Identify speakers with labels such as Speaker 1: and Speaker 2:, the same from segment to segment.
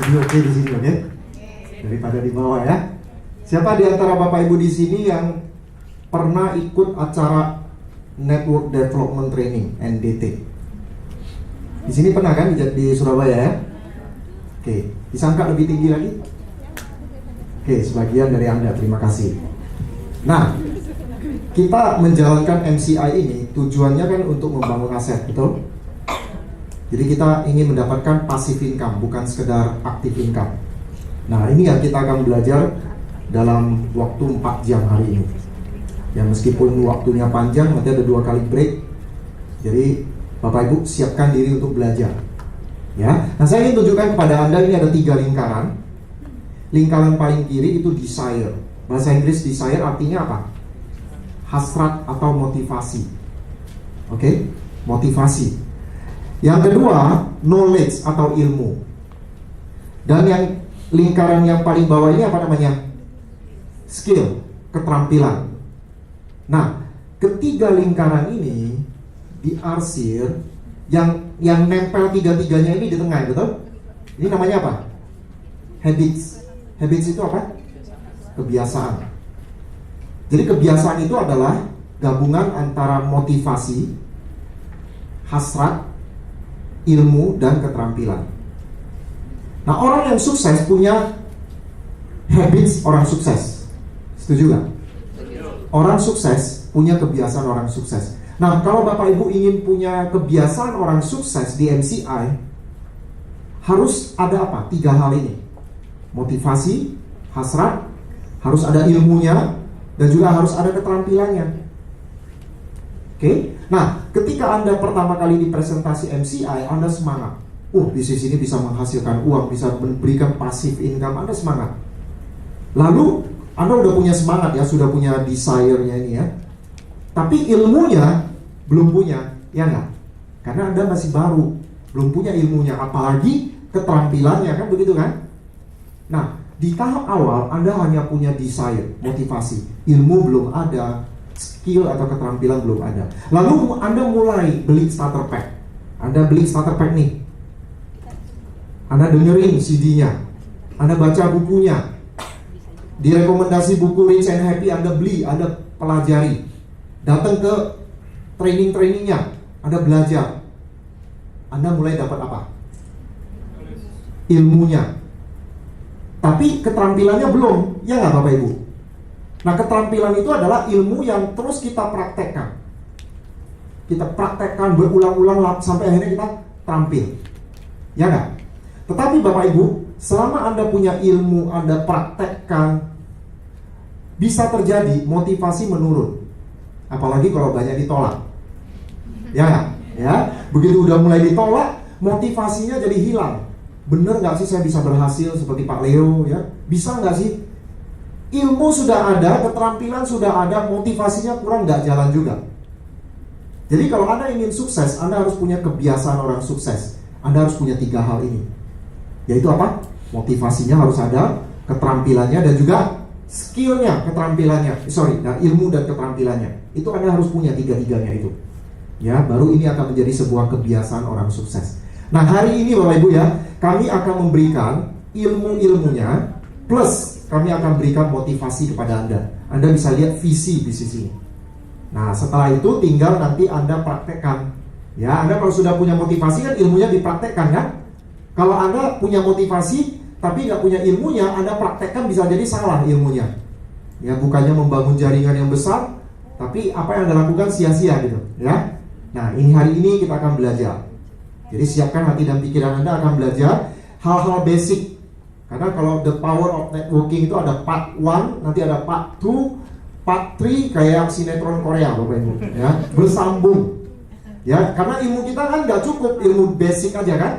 Speaker 1: Lebih oke di sini, oke? Daripada di bawah ya. Siapa di antara Bapak Ibu di sini yang pernah ikut acara Network Development Training (NDT)? Di sini pernah kan di Surabaya ya? Oke, bisa angkat lebih tinggi lagi? Oke, sebagian dari Anda, terima kasih. Nah, kita menjalankan MCI ini tujuannya kan untuk membangun aset, betul? Jadi kita ingin mendapatkan passive income, bukan sekedar active income. Nah, ini yang kita akan belajar dalam waktu 4 jam hari ini. Ya, meskipun waktunya panjang, nanti ada 2 kali break. Jadi Bapak Ibu siapkan diri untuk belajar. Ya, nah saya ingin tunjukkan kepada Anda, ini ada 3 lingkaran. Lingkaran paling kiri itu desire. Bahasa Inggris desire artinya apa? Hasrat atau motivasi. Oke? Motivasi. Yang kedua, knowledge atau ilmu. Dan yang lingkaran yang paling bawah ini apa namanya? Skill, keterampilan. Nah, ketiga lingkaran ini diarsir, yang nempel tiga-tiganya ini di tengah, betul? Ini namanya apa? Habits. Habits itu apa? Kebiasaan. Jadi kebiasaan itu adalah gabungan antara motivasi, hasrat, ilmu, dan keterampilan. Nah, orang yang sukses punya habits orang sukses. Setuju gak? Orang sukses punya kebiasaan orang sukses. Nah, kalau Bapak Ibu ingin punya kebiasaan orang sukses di MCI, harus ada apa? 3 hal ini. Motivasi, hasrat, harus ada ilmunya, dan juga harus ada keterampilannya. Oke? Nah, ketika Anda pertama kali di presentasi MCI, Anda semangat. Bisnis ini bisa menghasilkan uang, bisa memberikan passive income, Anda semangat. Lalu, Anda udah punya semangat ya, sudah punya desire-nya ini ya. Tapi ilmunya belum punya, ya nggak? Karena Anda masih baru, belum punya ilmunya, apalagi keterampilannya, kan begitu kan? Nah, di tahap awal Anda hanya punya desire, motivasi, ilmu belum ada, skill atau keterampilan belum ada. Lalu Anda mulai beli starter pack. Anda beli starter pack nih, Anda dengerin CD-nya, Anda baca bukunya, direkomendasi buku Rich and Happy Anda beli, Anda pelajari, datang ke training-trainingnya, Anda belajar, Anda mulai dapat apa? Ilmunya. Tapi keterampilannya belum, ya nggak Bapak Ibu? Nah, keterampilan itu adalah ilmu yang terus kita praktekkan. Kita praktekkan berulang-ulang sampai akhirnya kita terampil, ya nggak? Tetapi Bapak Ibu, selama Anda punya ilmu, Anda praktekkan, bisa terjadi motivasi menurun. Apalagi kalau banyak ditolak, ya nggak? Ya, begitu udah mulai ditolak, motivasinya jadi hilang. Bener nggak sih saya bisa berhasil seperti Pak Leo ya? Bisa nggak sih? Ilmu sudah ada, keterampilan sudah ada, motivasinya kurang, nggak jalan juga. Jadi kalau Anda ingin sukses, Anda harus punya kebiasaan orang sukses. Anda harus punya 3 hal ini. Yaitu apa? Motivasinya harus ada, keterampilannya, dan juga skillnya, keterampilannya. Ilmu dan keterampilannya. Itu Anda harus punya 3-tiganya itu. Ya, baru ini akan menjadi sebuah kebiasaan orang sukses. Nah, hari ini Bapak Ibu ya, kami akan memberikan ilmu-ilmunya, plus kami akan berikan motivasi kepada Anda. Anda bisa lihat visi bisnis ini. Nah, setelah itu tinggal nanti Anda praktekkan. Ya, Anda kalau sudah punya motivasi kan ilmunya dipraktekkan kan? Kalau Anda punya motivasi tapi nggak punya ilmunya, Anda praktekkan bisa jadi salah ilmunya. Ya, bukannya membangun jaringan yang besar, tapi apa yang Anda lakukan sia-sia gitu. Ya. Nah, ini hari ini kita akan belajar. Jadi siapkan hati dan pikiran Anda akan belajar hal-hal basic. Karena kalau the power of networking itu ada part 1, nanti ada part 2, part 3, kayak sinetron Korea Bapak Ibu, ya, bersambung. Ya, karena ilmu kita kan nggak cukup ilmu basic aja kan.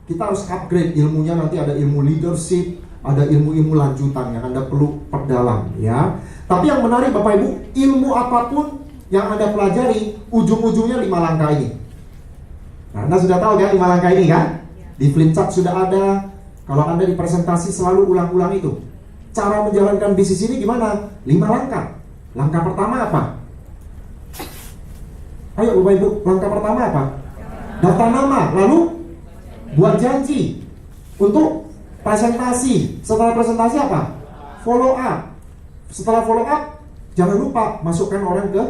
Speaker 1: Kita harus upgrade ilmunya, nanti ada ilmu leadership, ada ilmu-ilmu lanjutan yang Anda perlu perdalam, ya. Tapi yang menarik Bapak Ibu, ilmu apapun yang Anda pelajari, ujung-ujungnya 5 langkah ini. Nah, Anda sudah tahu kan 5 langkah ini kan? Di flipchart sudah ada. Kalau Anda di presentasi selalu ulang-ulang itu. Cara menjalankan bisnis ini gimana? 5 langkah. Langkah pertama apa? Ayo Bapak Ibu, langkah pertama apa? Daftar nama, lalu buat janji untuk Presentasi. Setelah presentasi apa? Follow up. Setelah follow up, jangan lupa masukkan orang ke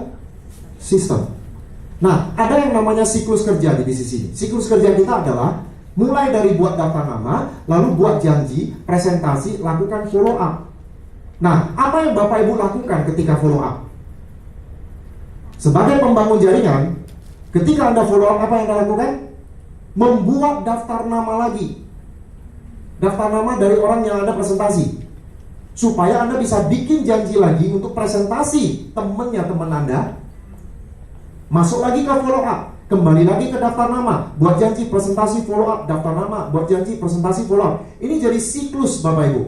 Speaker 1: sistem. Nah, ada yang namanya siklus kerja di bisnis ini. Siklus kerja kita adalah mulai dari buat daftar nama, lalu buat janji, presentasi, lakukan follow up. Nah, apa yang Bapak Ibu lakukan ketika follow up? Sebagai pembangun jaringan, ketika Anda follow up, apa yang Anda lakukan? Membuat daftar nama lagi. Daftar nama dari orang yang Anda presentasi, supaya Anda bisa bikin janji lagi untuk presentasi teman Anda. Masuk lagi ke follow up, kembali lagi ke daftar nama, buat janji, presentasi, follow up, daftar nama, buat janji, presentasi, follow up. Ini jadi siklus Bapak Ibu,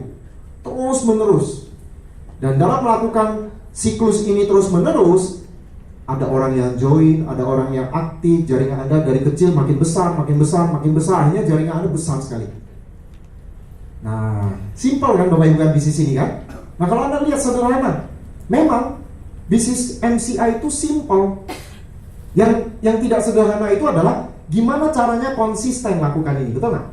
Speaker 1: terus menerus. Dan dalam melakukan siklus ini terus menerus, ada orang yang join, ada orang yang aktif. Jaringan Anda dari kecil makin besar, makin besar, makin besar. Akhirnya jaringan Anda besar sekali. Nah, simpel kan Bapak Ibu kan bisnis ini kan? Nah, kalau Anda lihat sederhana, memang bisnis MCI itu simpel. Yang tidak sederhana itu adalah gimana caranya konsisten lakukan ini, betul nggak?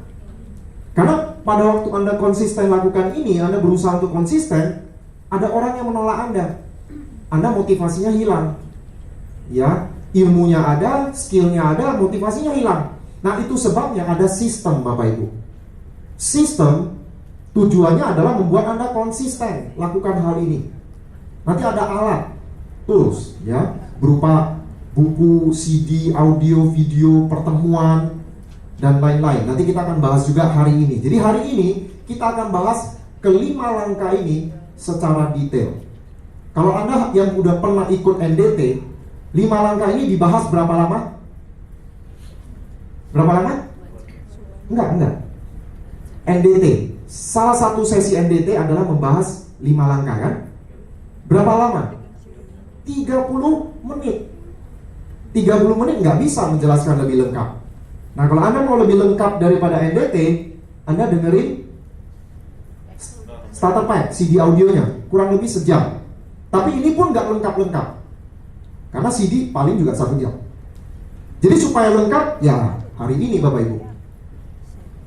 Speaker 1: Karena pada waktu Anda konsisten lakukan ini, Anda berusaha untuk konsisten, ada orang yang menolak Anda motivasinya hilang. Ya, ilmunya ada, skillnya ada, motivasinya hilang. Nah, itu sebabnya ada sistem Bapak Ibu. Sistem tujuannya adalah membuat Anda konsisten lakukan hal ini. Nanti ada alat, tools, ya, berupa buku, CD, audio, video, pertemuan, dan lain-lain. Nanti kita akan bahas juga hari ini. Jadi hari ini kita akan bahas kelima langkah ini secara detail. Kalau Anda yang udah pernah ikut NDT, 5 langkah ini dibahas berapa lama? Berapa lama? Enggak. NDT, salah satu sesi NDT adalah membahas 5 langkah kan? Berapa lama? 30 menit. 30 menit nggak bisa menjelaskan lebih lengkap. Nah, kalau Anda mau lebih lengkap daripada NDT, Anda dengerin starter pack, CD audionya, kurang lebih sejam. Tapi ini pun nggak lengkap-lengkap, karena CD paling juga 1 jam. Jadi supaya lengkap, ya hari ini Bapak Ibu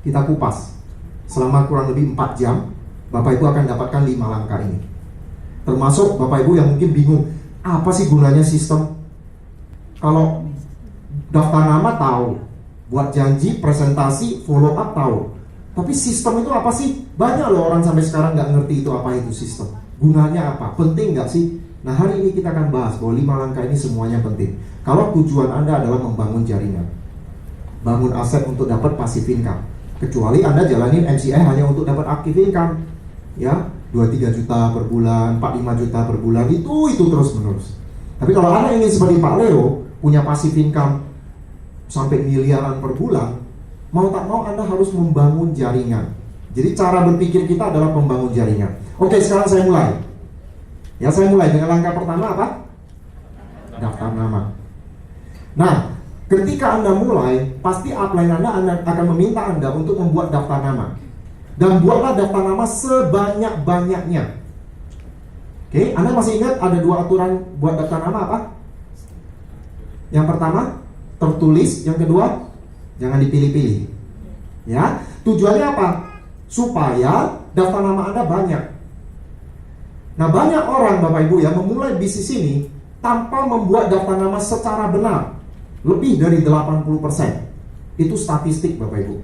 Speaker 1: kita kupas selama kurang lebih 4 jam. Bapak Ibu akan dapatkan 5 langkah ini. Termasuk Bapak Ibu yang mungkin bingung, apa sih gunanya sistem? Kalau daftar nama tahu, buat janji, presentasi, follow up tahu. Tapi sistem itu apa sih? Banyak loh orang sampai sekarang nggak ngerti itu apa itu sistem. Gunanya apa? Penting nggak sih? Nah, hari ini kita akan bahas bahwa 5 langkah ini semuanya penting. Kalau tujuan Anda adalah membangun jaringan, bangun aset untuk dapat passive income. Kecuali Anda jalanin MCI hanya untuk dapat active income, ya, 2-3 juta per bulan, 4-5 juta per bulan, itu terus menerus. Tapi kalau Anda ingin seperti Pak Leo, punya passive income sampai miliaran per bulan, mau tak mau Anda harus membangun jaringan. Jadi cara berpikir kita adalah membangun jaringan. Oke, sekarang saya mulai. Ya, saya mulai dengan langkah pertama apa? Daftar nama. Nah, ketika Anda mulai, pasti upline Anda akan meminta Anda untuk membuat daftar nama. Dan buatlah daftar nama sebanyak-banyaknya. Oke, Anda masih ingat ada 2 aturan buat daftar nama apa? Yang pertama, tertulis. Yang kedua, jangan dipilih-pilih. Ya, tujuannya apa? Supaya daftar nama Anda banyak. Nah, banyak orang Bapak Ibu yang memulai bisnis ini tanpa membuat daftar nama secara benar. Lebih dari 80%. Itu statistik Bapak Ibu.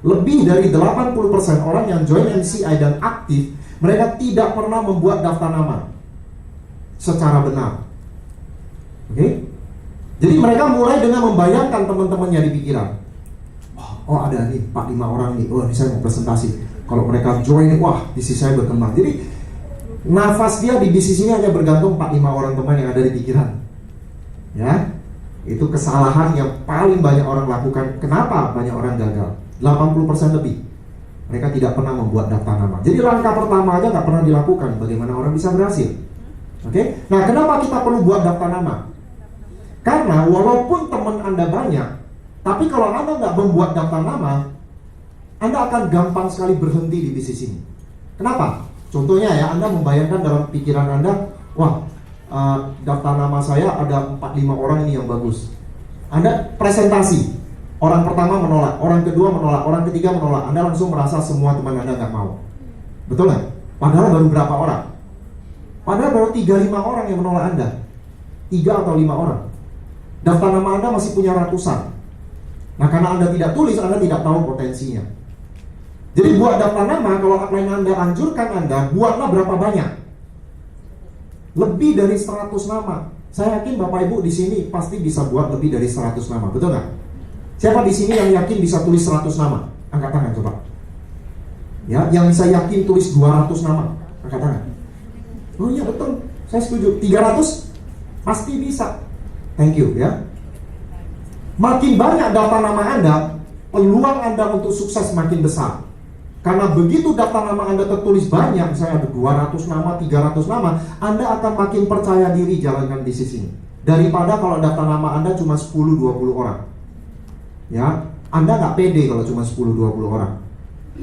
Speaker 1: Lebih dari 80% orang yang join MCI dan aktif, mereka tidak pernah membuat daftar nama secara benar. Oke? Jadi mereka mulai dengan membayangkan teman-temannya di pikiran. Oh, ada nih 4-5 orang nih. Oh, ini saya mau presentasi. Kalau mereka join, wah, bisnis saya berkembang. Jadi nafas dia di bisnis ini hanya bergantung 4-5 orang teman yang ada di pikiran. Ya, itu kesalahan yang paling banyak orang lakukan. Kenapa banyak orang gagal? 80% lebih. Mereka tidak pernah membuat daftar nama. Jadi langkah pertama aja nggak pernah dilakukan. Bagaimana orang bisa berhasil? Oke? Nah, kenapa kita perlu buat daftar nama? Karena walaupun teman Anda banyak, tapi kalau Anda nggak membuat daftar nama, Anda akan gampang sekali berhenti di bisnis ini. Kenapa? Contohnya ya, Anda membayangkan dalam pikiran Anda, wah, daftar nama saya ada 4-5 orang ini yang bagus. Anda presentasi, Orang pertama menolak, orang kedua menolak, orang ketiga menolak. Anda langsung merasa semua teman Anda nggak mau. Betul nggak? Padahal baru berapa orang? Padahal baru 3-5 orang yang menolak Anda. 3 atau 5 orang. Daftar nama Anda masih punya ratusan. Nah, karena Anda tidak tulis, Anda tidak tahu potensinya. Jadi buat daftar nama, kalau upline Anda anjurkan Anda, buatlah berapa banyak? Lebih dari 100 nama. Saya yakin Bapak Ibu di sini pasti bisa buat lebih dari 100 nama, betul nggak? Siapa di sini yang yakin bisa tulis 100 nama? Angkat tangan coba. Ya, yang bisa yakin tulis 200 nama, angkat tangan. Oh iya betul, saya setuju. 300 pasti bisa. Thank you ya. Makin banyak daftar nama Anda, peluang Anda untuk sukses makin besar. Karena begitu daftar nama Anda tertulis banyak, misalnya ada 200 nama, 300 nama, Anda akan makin percaya diri jalankan bisnis ini. Daripada kalau daftar nama Anda cuma 10-20 orang. Ya, Anda nggak pede kalau cuma 10-20 orang.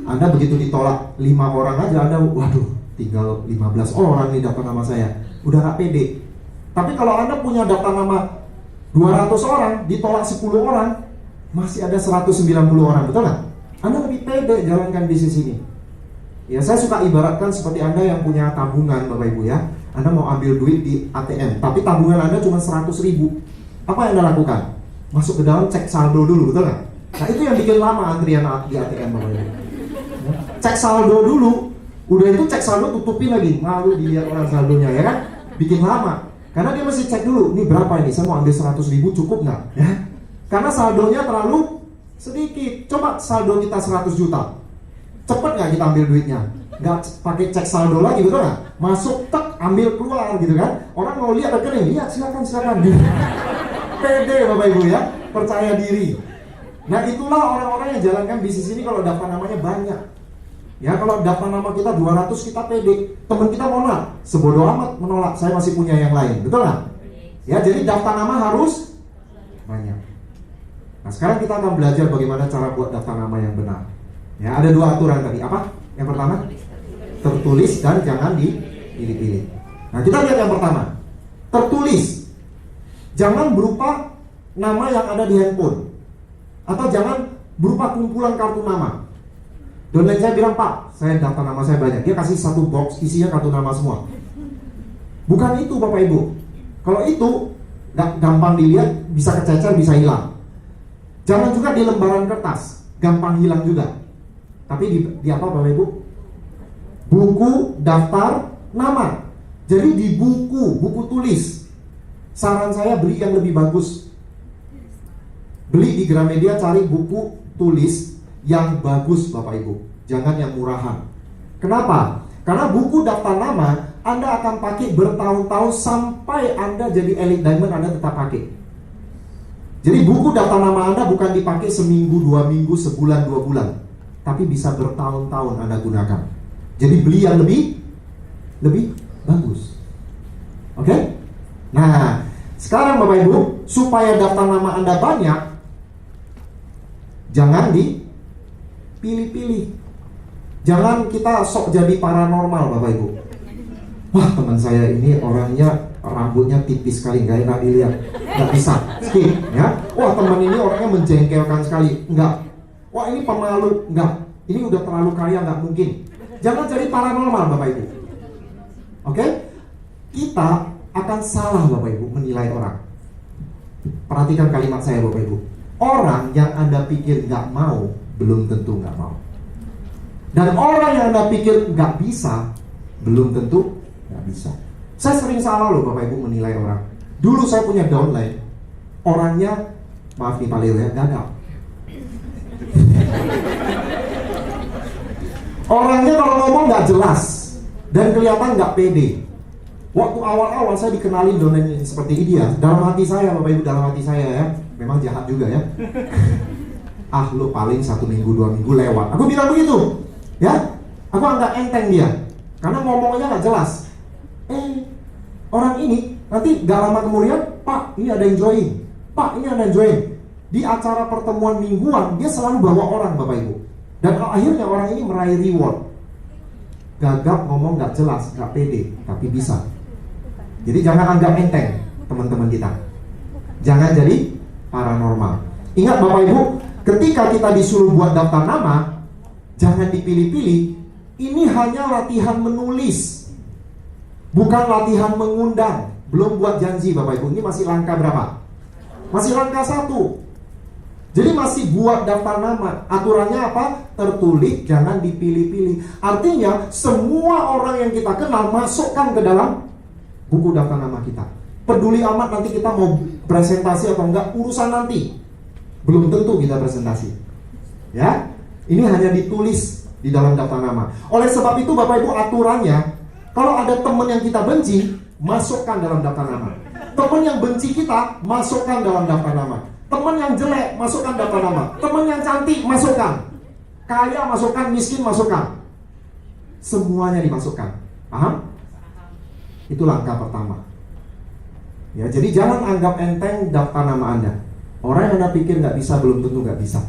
Speaker 1: Anda begitu ditolak 5 orang aja, Anda waduh, tinggal 15 orang nih daftar nama saya. Udah nggak pede. Tapi kalau Anda punya daftar nama 200 orang, ditolak 10 orang, masih ada 190 orang, betul nggak? Anda lebih pede jalankan bisnis ini. Ya, saya suka ibaratkan seperti Anda yang punya tabungan, Bapak Ibu ya. Anda mau ambil duit di ATM, tapi tabungan Anda cuma 100.000. Apa yang Anda lakukan? Masuk ke dalam cek saldo dulu, betul nggak? Nah, itu yang bikin lama antrian di ATM, Bapak Ibu. Cek saldo dulu, udah itu cek saldo tutupin lagi, malu dilihat orang saldonya ya kan? Bikin lama. Karena dia mesti cek dulu, ini berapa ini? Saya mau ambil 100.000 cukup nggak? Ya? Karena saldonya terlalu sedikit. Coba saldo kita 100 juta. Cepet nggak kita ambil duitnya? Nggak pakai cek saldo lagi, betul nggak? Masuk, tek, ambil keluar gitu kan? Orang mau lihat rekening, lihat silakan. Pede Bapak Ibu ya, percaya diri. Nah itulah orang-orang yang jalankan bisnis ini kalau daftar namanya banyak. Ya kalau daftar nama kita 200 kita pede. Teman kita menolak, sebodoh amat menolak, saya masih punya yang lain, betul nggak? Ya jadi daftar nama harus banyak. Nah sekarang kita akan belajar bagaimana cara buat daftar nama yang benar. Ya ada 2 aturan tadi. Apa? Yang pertama, tertulis dan jangan dipilih-pilih. Nah kita lihat yang pertama, tertulis. Jangan berupa nama yang ada di handphone, atau jangan berupa kumpulan kartu nama. Downline saya bilang, Pak, saya daftar nama saya banyak. Dia kasih 1 box isinya kartu nama semua. Bukan itu Bapak Ibu. Kalau itu gampang dilihat, bisa kececer, bisa hilang. Jangan juga di lembaran kertas, gampang hilang juga. Tapi di apa Bapak Ibu? Buku daftar nama. Jadi di buku tulis. Saran saya beli yang lebih bagus. Beli di Gramedia, cari buku tulis yang bagus Bapak Ibu. Jangan yang murahan. Kenapa? Karena buku daftar nama Anda akan pakai bertahun-tahun sampai Anda jadi elite diamond, Anda tetap pakai. Jadi buku daftar nama Anda bukan dipakai seminggu, 2 minggu, sebulan, 2 bulan, tapi bisa bertahun-tahun Anda gunakan. Jadi beli yang lebih bagus. Oke? Nah, sekarang Bapak Ibu, supaya daftar nama Anda banyak, jangan dipilih-pilih. Jangan kita sok jadi paranormal Bapak Ibu. Wah, teman saya ini orangnya rambutnya tipis sekali, nggak enak dilihat, nggak bisa, skip ya. Wah, teman ini orangnya menjengkelkan sekali, enggak. Wah, ini pemalu, enggak. Ini udah terlalu kaya, nggak mungkin. Jangan jadi paranormal Bapak Ibu. Oke? Kita akan salah Bapak Ibu menilai orang. Perhatikan kalimat saya Bapak Ibu. Orang yang Anda pikir nggak mau, belum tentu nggak mau. Dan orang yang Anda pikir nggak bisa, belum tentu nggak bisa. Saya sering salah loh Bapak Ibu menilai orang. Dulu saya punya downline, orangnya, maaf nih Pak Leo ya, gagal. Orangnya kalau ngomong nggak jelas dan kelihatan nggak pede. Waktu awal-awal saya dikenalin downline seperti ini ya, dalam hati saya Bapak Ibu, dalam hati saya ya, memang jahat juga ya. Ah lu paling 1 minggu 2 minggu lewat. Aku bilang begitu ya. Aku anggap enteng dia, karena ngomongnya nggak jelas. Orang ini nanti gak lama kemudian, Pak ini ada yang join, Pak ini ada yang join. Di acara pertemuan mingguan dia selalu bawa orang Bapak Ibu. Dan akhirnya orang ini meraih reward. Gagap ngomong gak jelas, gak pede, tapi bisa. Jadi jangan anggap enteng teman-teman kita. Jangan jadi paranormal. Ingat Bapak Ibu, ketika kita disuruh buat daftar nama, jangan dipilih-pilih. Ini hanya latihan menulis, bukan latihan mengundang. Belum buat janji Bapak Ibu. Ini masih langkah berapa? Masih langkah 1. Jadi masih buat daftar nama. Aturannya apa? Tertulis, jangan dipilih-pilih. Artinya semua orang yang kita kenal masukkan ke dalam buku daftar nama kita. Peduli amat nanti kita mau presentasi atau enggak, urusan nanti. Belum tentu kita presentasi. Ya, ini hanya ditulis di dalam daftar nama. Oleh sebab itu Bapak Ibu, aturannya, kalau ada teman yang kita benci, masukkan dalam daftar nama. Teman yang benci kita, masukkan dalam daftar nama. Teman yang jelek, masukkan daftar nama. Teman yang cantik, masukkan. Kaya masukkan, miskin masukkan. Semuanya dimasukkan. Paham? Itu langkah pertama. Ya, jadi jangan anggap enteng daftar nama Anda. Orang yang Anda pikir nggak bisa, belum tentu nggak bisa.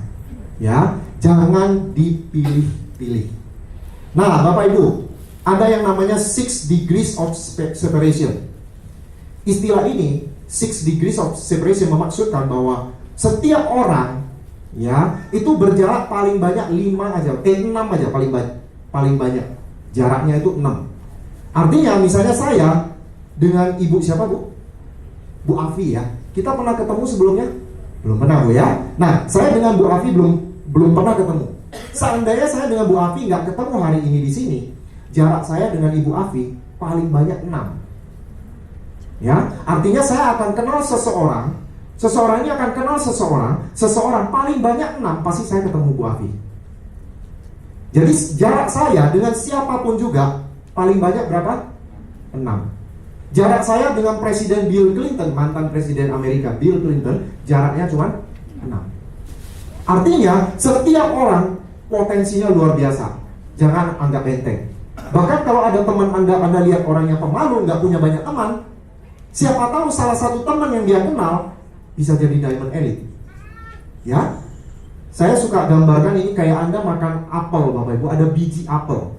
Speaker 1: Ya, jangan dipilih-pilih. Nah, Bapak Ibu, ada yang namanya 6 degrees of separation. Istilah ini, 6 degrees of separation, memaksudkan bahwa setiap orang, ya, itu berjarak paling banyak 6 aja paling banyak. Jaraknya itu 6. Artinya misalnya saya dengan Ibu siapa Bu? Bu Afi ya. Kita pernah ketemu sebelumnya? Belum pernah Bu ya. Nah, saya dengan Bu Afi belum pernah ketemu. Seandainya saya dengan Bu Afi nggak ketemu hari ini di sini, jarak saya dengan Ibu Afi paling banyak 6. Ya, artinya saya akan kenal seseorang ini akan kenal seseorang paling banyak 6, pasti saya ketemu Bu Afi. Jadi jarak saya dengan siapapun juga paling banyak berapa? 6. Jarak saya dengan Presiden Bill Clinton, mantan Presiden Amerika Bill Clinton, jaraknya cuma 6. Artinya setiap orang potensinya luar biasa. Jangan anggap enteng. Bahkan kalau ada teman Anda lihat orangnya pemalu, nggak punya banyak teman, siapa tahu salah satu teman yang dia kenal bisa jadi diamond elite. Ya, saya suka gambarkan ini kayak Anda makan apel Bapak Ibu, ada biji apel.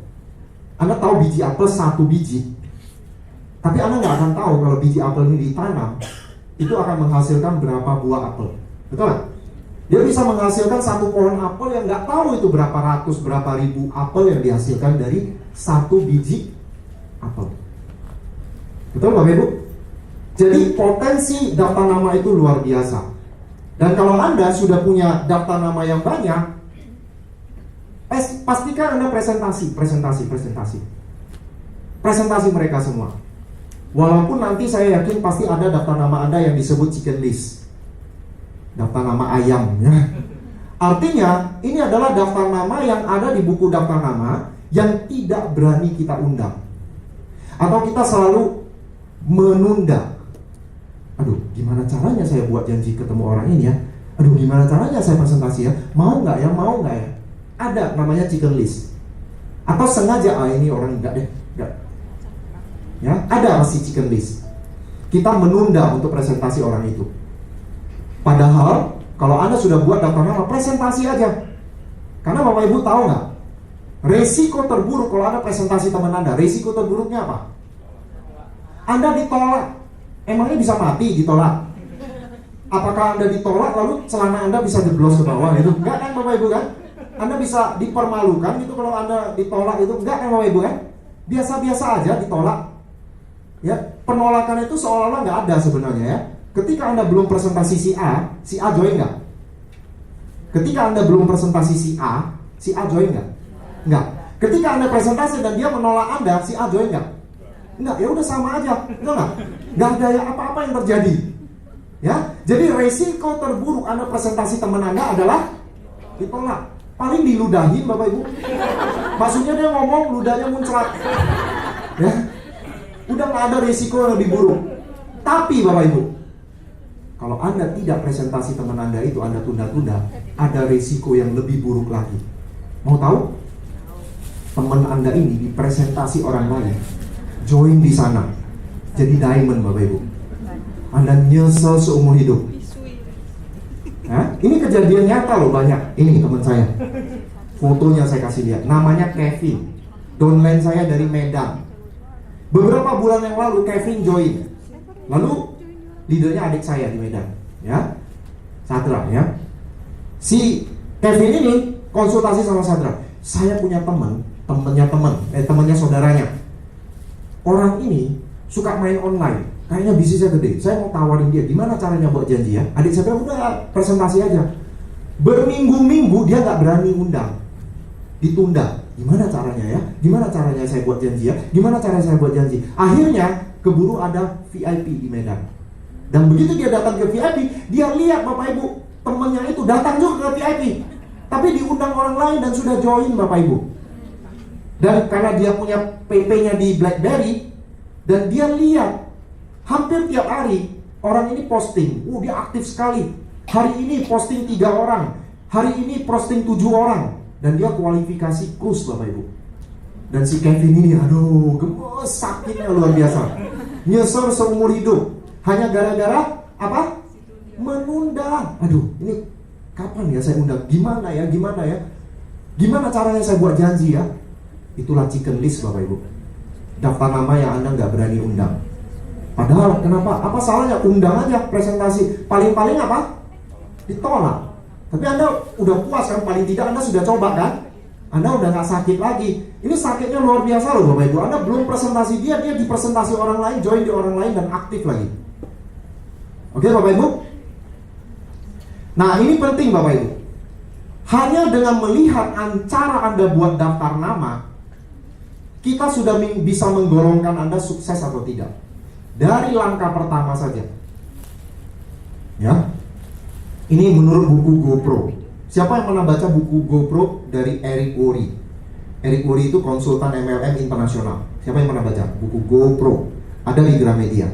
Speaker 1: Anda tahu biji apel 1 biji, tapi Anda nggak akan tahu kalau biji apel ini ditanam, itu akan menghasilkan berapa buah apel. Betul nggak? Dia bisa menghasilkan 1 pohon apel yang nggak tahu itu berapa ratus, berapa ribu apel yang dihasilkan dari 1 biji apel. Betul Bapak Ibu? Jadi potensi daftar nama itu luar biasa. Dan kalau Anda sudah punya daftar nama yang banyak, pastikan Anda presentasi mereka semua. Walaupun nanti saya yakin pasti ada daftar nama Anda yang disebut chicken list, daftar nama ayam ya. Artinya ini adalah daftar nama yang ada di buku daftar nama yang tidak berani kita undang, atau kita selalu menunda. Aduh, gimana caranya saya buat janji ketemu orang ini ya? Aduh, gimana caranya saya presentasi ya? Mau nggak ya? Ada namanya chicken list. Atau sengaja, ini orang enggak deh, enggak. Ya, ada masih chicken list. Kita menunda untuk presentasi orang itu. Padahal kalau Anda sudah buat daftar nama, presentasi aja. Karena Bapak Ibu tahu nggak? Resiko terburuk kalau Anda presentasi teman Anda, resiko terburuknya apa? Anda ditolak. Emangnya bisa mati ditolak? Apakah Anda ditolak lalu celana Anda bisa jeblos ke bawah itu? Enggak kan Bapak Ibu kan? Anda bisa dipermalukan gitu kalau Anda ditolak itu? Enggak kan Bapak Ibu kan? Biasa-biasa aja ditolak. Ya, penolakan itu seolah-olah nggak ada sebenarnya ya. Ketika Anda belum presentasi si A join nggak? Ketika Anda belum presentasi si A join nggak? Nggak. Ketika Anda presentasi dan dia menolak Anda, si A join nggak? Enggak, ya udah sama aja, nggak ada ya apa-apa yang terjadi. Ya, jadi resiko terburuk Anda presentasi teman Anda adalah ditolak. Paling diludahin Bapak Ibu. Maksudnya dia ngomong, ludahnya muncrat. Ya, udah nggak ada resiko yang lebih buruk. Tapi Bapak Ibu, kalau Anda tidak presentasi teman Anda itu, Anda tunda-tunda, ada resiko yang lebih buruk lagi. Mau tahu? Teman Anda ini dipresentasi orang lain, join di sana, jadi diamond Bapak Ibu. Anda nyesel seumur hidup. Nah, ini kejadian nyata loh, banyak. Ini teman saya, fotonya saya kasih lihat. Namanya Kevin, downline saya dari Medan. Beberapa bulan yang lalu Kevin join. Lalu leadernya adik saya di Medan, ya, Sadra ya. Si Kevin ini konsultasi sama Sandra. Saya punya temennya saudaranya. Orang ini suka main online, kayaknya bisnisnya gede. Saya mau tawarin dia, gimana caranya buat janji ya? Adik saya bilang, udah presentasi aja. Berminggu-minggu dia nggak berani undang, ditunda. Gimana caranya ya? Gimana caranya saya buat janji ya? Gimana caranya saya buat janji? Akhirnya keburu ada VIP di Medan. Dan begitu dia datang ke VIP, dia lihat Bapak Ibu, temennya itu datang juga ke VIP, tapi diundang orang lain dan sudah join Bapak Ibu. Dan karena dia punya PP-nya di BlackBerry, dan dia lihat hampir tiap hari orang ini posting, dia aktif sekali. Hari ini posting 3 orang, hari ini posting 7 orang, dan dia kualifikasi cruise Bapak Ibu. Dan si Kevin ini, aduh, gemes, sakitnya luar biasa, nyesel seumur hidup, hanya gara-gara apa? Menunda. Aduh, ini kapan ya saya undang? Gimana ya? Gimana caranya saya buat janji ya? Itulah chicken list Bapak Ibu. Daftar nama yang Anda nggak berani undang. Padahal kenapa? Apa salahnya? Undang aja presentasi. Paling-paling apa? Ditolak. Tapi Anda udah puas kan? Paling tidak Anda sudah coba kan? Anda udah nggak sakit lagi. Ini sakitnya luar biasa loh Bapak Ibu. Anda belum presentasi dia di presentasi orang lain, join di orang lain dan aktif lagi. Oke Bapak Ibu? Nah ini penting Bapak Ibu. Hanya dengan melihat cara Anda buat daftar nama, kita sudah bisa menggolongkan Anda sukses atau tidak. Dari langkah pertama saja. Ya. Ini menurut buku GoPro. Siapa yang pernah baca buku GoPro dari Eric Worre? Eric Worre itu konsultan MLM internasional. Siapa yang pernah baca buku GoPro? Ada di Gramedia.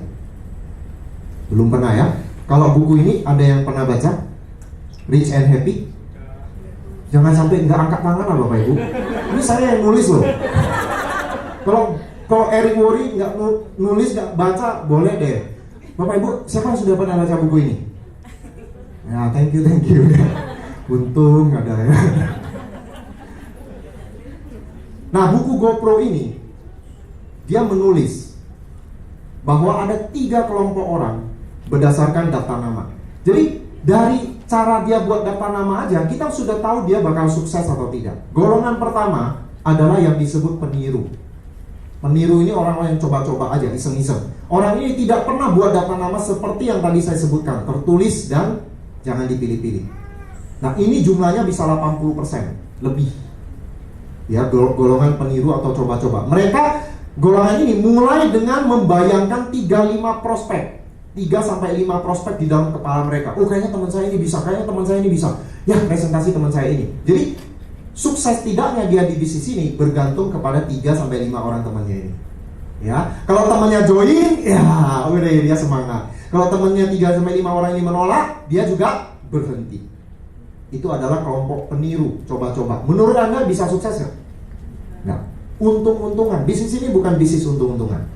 Speaker 1: Belum pernah ya? Kalau buku ini ada yang pernah baca? Rich and Happy? Jangan sampai nggak angkat tangan lah Bapak Ibu. Ini saya yang nulis loh. Kalau Eric Worre nggak nulis, nggak baca, boleh deh. Bapak Ibu, siapa yang sudah pernah baca buku ini? Ya, thank you. Untung ada ya. Nah, buku GoPro ini dia menulis bahwa ada 3 kelompok orang berdasarkan daftar nama. Jadi dari cara dia buat daftar nama aja, kita sudah tahu dia bakal sukses atau tidak. Golongan pertama adalah yang disebut peniru. Peniru ini orang yang coba-coba aja, iseng-iseng. Orang ini tidak pernah buat daftar nama seperti yang tadi saya sebutkan, tertulis dan jangan dipilih-pilih. Nah ini jumlahnya bisa 80% lebih. Ya, golongan peniru atau coba-coba. Mereka golongan ini mulai dengan membayangkan 3-5 prospek. 3-5 prospek di dalam kepala mereka. Oh kayaknya teman saya ini bisa, kayaknya teman saya ini bisa. Ya presentasi teman saya ini. Jadi sukses tidaknya dia di bisnis ini bergantung kepada 3-5 orang temannya ini. Ya, kalau temannya join, ya udah dia semangat. Kalau temannya 3-5 orang ini menolak, dia juga berhenti. Itu adalah kelompok peniru, coba-coba. Menurut Anda bisa sukses nggak? Nggak. Untung-untungan. Bisnis ini bukan bisnis untung-untungan.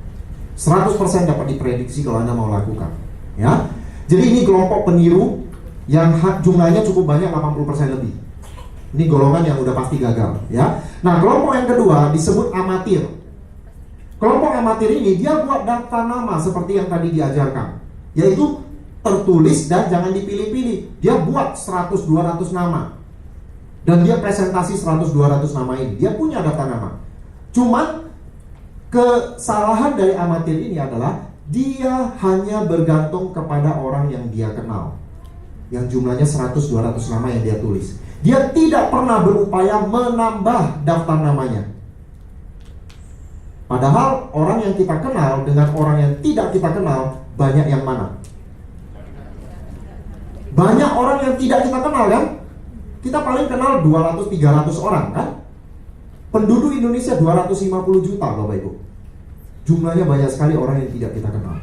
Speaker 1: 100% dapat diprediksi kalau Anda mau lakukan. Ya. Jadi ini kelompok peniru yang jumlahnya cukup banyak, 80% lebih. Ini golongan yang udah pasti gagal. Ya. Nah, kelompok yang kedua disebut amatir. Kelompok amatir ini dia buat daftar nama seperti yang tadi diajarkan, yaitu tertulis dan jangan dipilih-pilih. Dia buat 100-200 nama, dan dia presentasi 100-200 nama ini. Dia punya daftar nama. Cuman kesalahan dari amatir ini adalah dia hanya bergantung kepada orang yang dia kenal, yang jumlahnya 100-200 nama yang dia tulis. Dia tidak pernah berupaya menambah daftar namanya. Padahal orang yang kita kenal dengan orang yang tidak kita kenal, banyak yang mana? Banyak orang yang tidak kita kenal kan? Kita paling kenal 200-300 orang kan? Penduduk Indonesia 250 juta Bapak Ibu. Jumlahnya banyak sekali orang yang tidak kita kenal.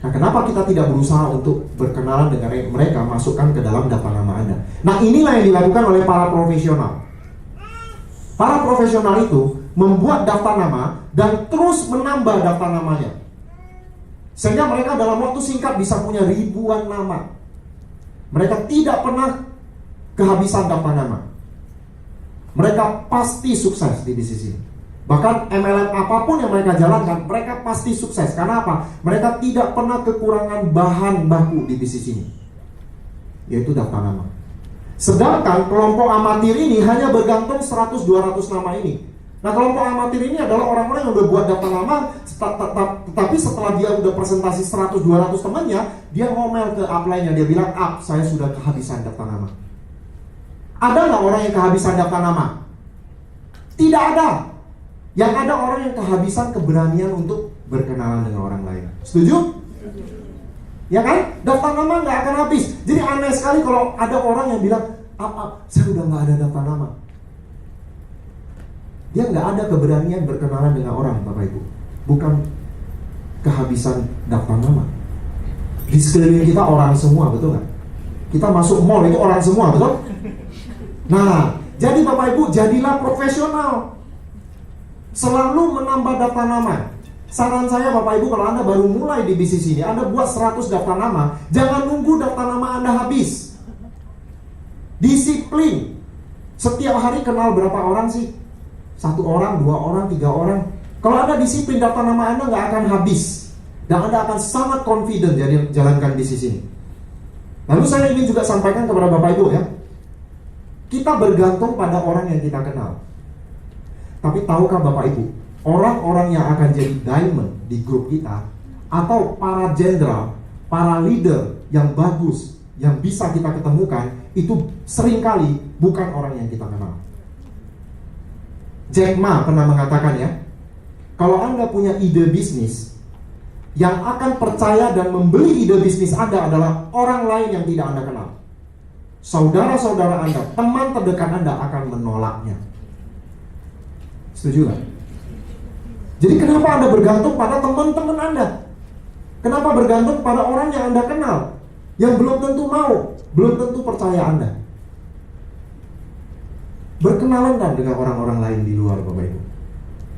Speaker 1: Nah kenapa kita tidak berusaha untuk berkenalan dengan mereka, masukkan ke dalam daftar nama Anda? Nah inilah yang dilakukan oleh para profesional. Para profesional itu membuat daftar nama dan terus menambah daftar namanya, sehingga mereka dalam waktu singkat bisa punya ribuan nama. Mereka tidak pernah kehabisan daftar nama. Mereka pasti sukses di bisnis ini. Bahkan MLM apapun yang mereka jalankan, mereka pasti sukses. Karena apa? Mereka tidak pernah kekurangan bahan baku di bisnis ini, yaitu daftar nama. Sedangkan kelompok amatir ini hanya bergantung 100-200 nama ini. Nah, kelompok amatir ini adalah orang-orang yang udah buat daftar nama, tetapi setelah dia udah presentasi 100-200 temannya, dia ngomel ke upline-nya, dia bilang, saya sudah kehabisan daftar nama. Ada nggak orang yang kehabisan daftar nama? Tidak ada. Yang ada orang yang kehabisan keberanian untuk berkenalan dengan orang lain. Setuju? Ya kan? Daftar nama nggak akan habis. Jadi aneh sekali kalau ada orang yang bilang, saya udah nggak ada daftar nama. Dia nggak ada keberanian berkenalan dengan orang, Bapak Ibu. Bukan kehabisan daftar nama. Di sekeliling kita orang semua, betul nggak? Kita masuk mall itu orang semua, betul? Nah, jadi Bapak Ibu, jadilah profesional. Selalu menambah daftar nama. Saran saya Bapak Ibu, kalau Anda baru mulai di bisnis ini, Anda buat 100 daftar nama. Jangan nunggu daftar nama Anda habis. Disiplin. Setiap hari kenal berapa orang sih? 1 orang, 2 orang, 3 orang. Kalau Anda disiplin, daftar nama Anda nggak akan habis. Dan Anda akan sangat confident jadi jalankan bisnis ini. Lalu saya ingin juga sampaikan kepada Bapak Ibu ya, kita bergantung pada orang yang kita kenal. Tapi tahukah Bapak Ibu, orang-orang yang akan jadi diamond di grup kita, atau para jenderal, para leader yang bagus, yang bisa kita ketemukan, itu seringkali bukan orang yang kita kenal. Jack Ma pernah mengatakan ya, kalau Anda punya ide bisnis, yang akan percaya dan membeli ide bisnis Anda adalah orang lain yang tidak Anda kenal. Saudara-saudara Anda, teman terdekat Anda akan menolaknya. Setuju gak? Jadi kenapa Anda bergantung pada teman-teman Anda? Kenapa bergantung pada orang yang Anda kenal, yang belum tentu mau, belum tentu percaya Anda? Berkenalan dengan orang-orang lain di luar, Bapak Ibu.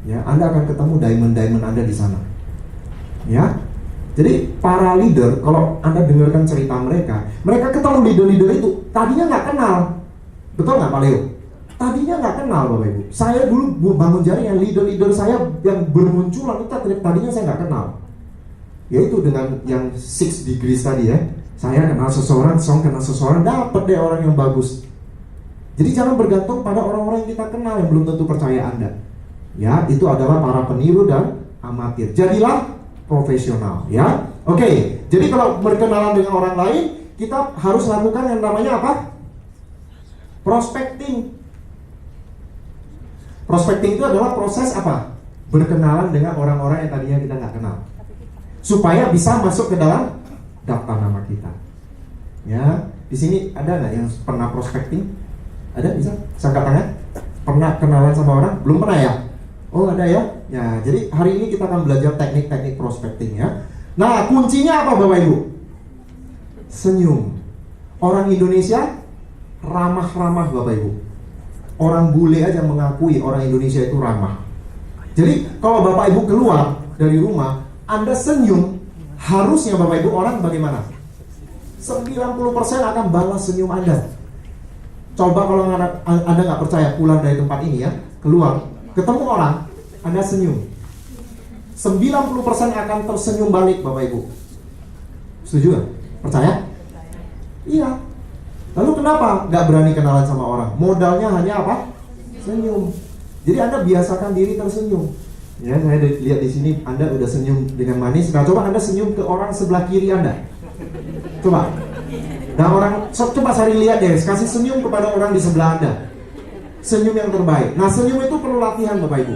Speaker 1: Ya, Anda akan ketemu diamond-diamond Anda di sana. Ya, jadi para leader, kalau Anda dengarkan cerita mereka ketemu leader-leader itu tadinya nggak kenal, betul nggak Pak Leo? Tadinya nggak kenal, Bapak Ibu. Saya dulu bangun jaringan, leader-leader saya yang bermunculan itu tadinya saya nggak kenal. Yaitu dengan yang 6 degrees tadi ya. Saya kenal seseorang, kenal seseorang, dapat deh orang yang bagus. Jadi jangan bergantung pada orang-orang yang kita kenal yang belum tentu percaya Anda. Ya, itu adalah para peniru dan amatir. Jadilah profesional, ya. Oke, jadi kalau berkenalan dengan orang lain, kita harus lakukan yang namanya apa? Prospecting. Prospecting itu adalah proses apa? Berkenalan dengan orang-orang yang tadinya kita nggak kenal, supaya bisa masuk ke dalam daftar nama kita. Ya, di sini ada nggak yang pernah prospecting? Ada, bisa? Angkat tangan. Pernah kenalan sama orang? Belum pernah ya? Oh, ada ya? Ya, jadi hari ini kita akan belajar teknik-teknik prospecting ya. Nah, kuncinya apa Bapak Ibu? Senyum. Orang Indonesia ramah-ramah Bapak Ibu. Orang bule aja mengakui orang Indonesia itu ramah. Jadi kalau Bapak Ibu keluar dari rumah, Anda senyum, harusnya Bapak Ibu orang bagaimana? 90% akan balas senyum Anda. Coba kalau Anda nggak percaya, pulang dari tempat ini ya, keluar, ketemu orang, Anda senyum, 90% akan tersenyum balik Bapak Ibu. Setuju gak? Percaya? Iya. Lalu kenapa nggak berani kenalan sama orang? Modalnya hanya apa? Senyum. Jadi Anda biasakan diri tersenyum. Ya, saya lihat di sini Anda udah senyum dengan manis. Nah, coba Anda senyum ke orang sebelah kiri Anda. Coba. Nah, coba sering lihat deh, kasih senyum kepada orang di sebelah Anda. Senyum yang terbaik. Nah, senyum itu perlu latihan Bapak Ibu.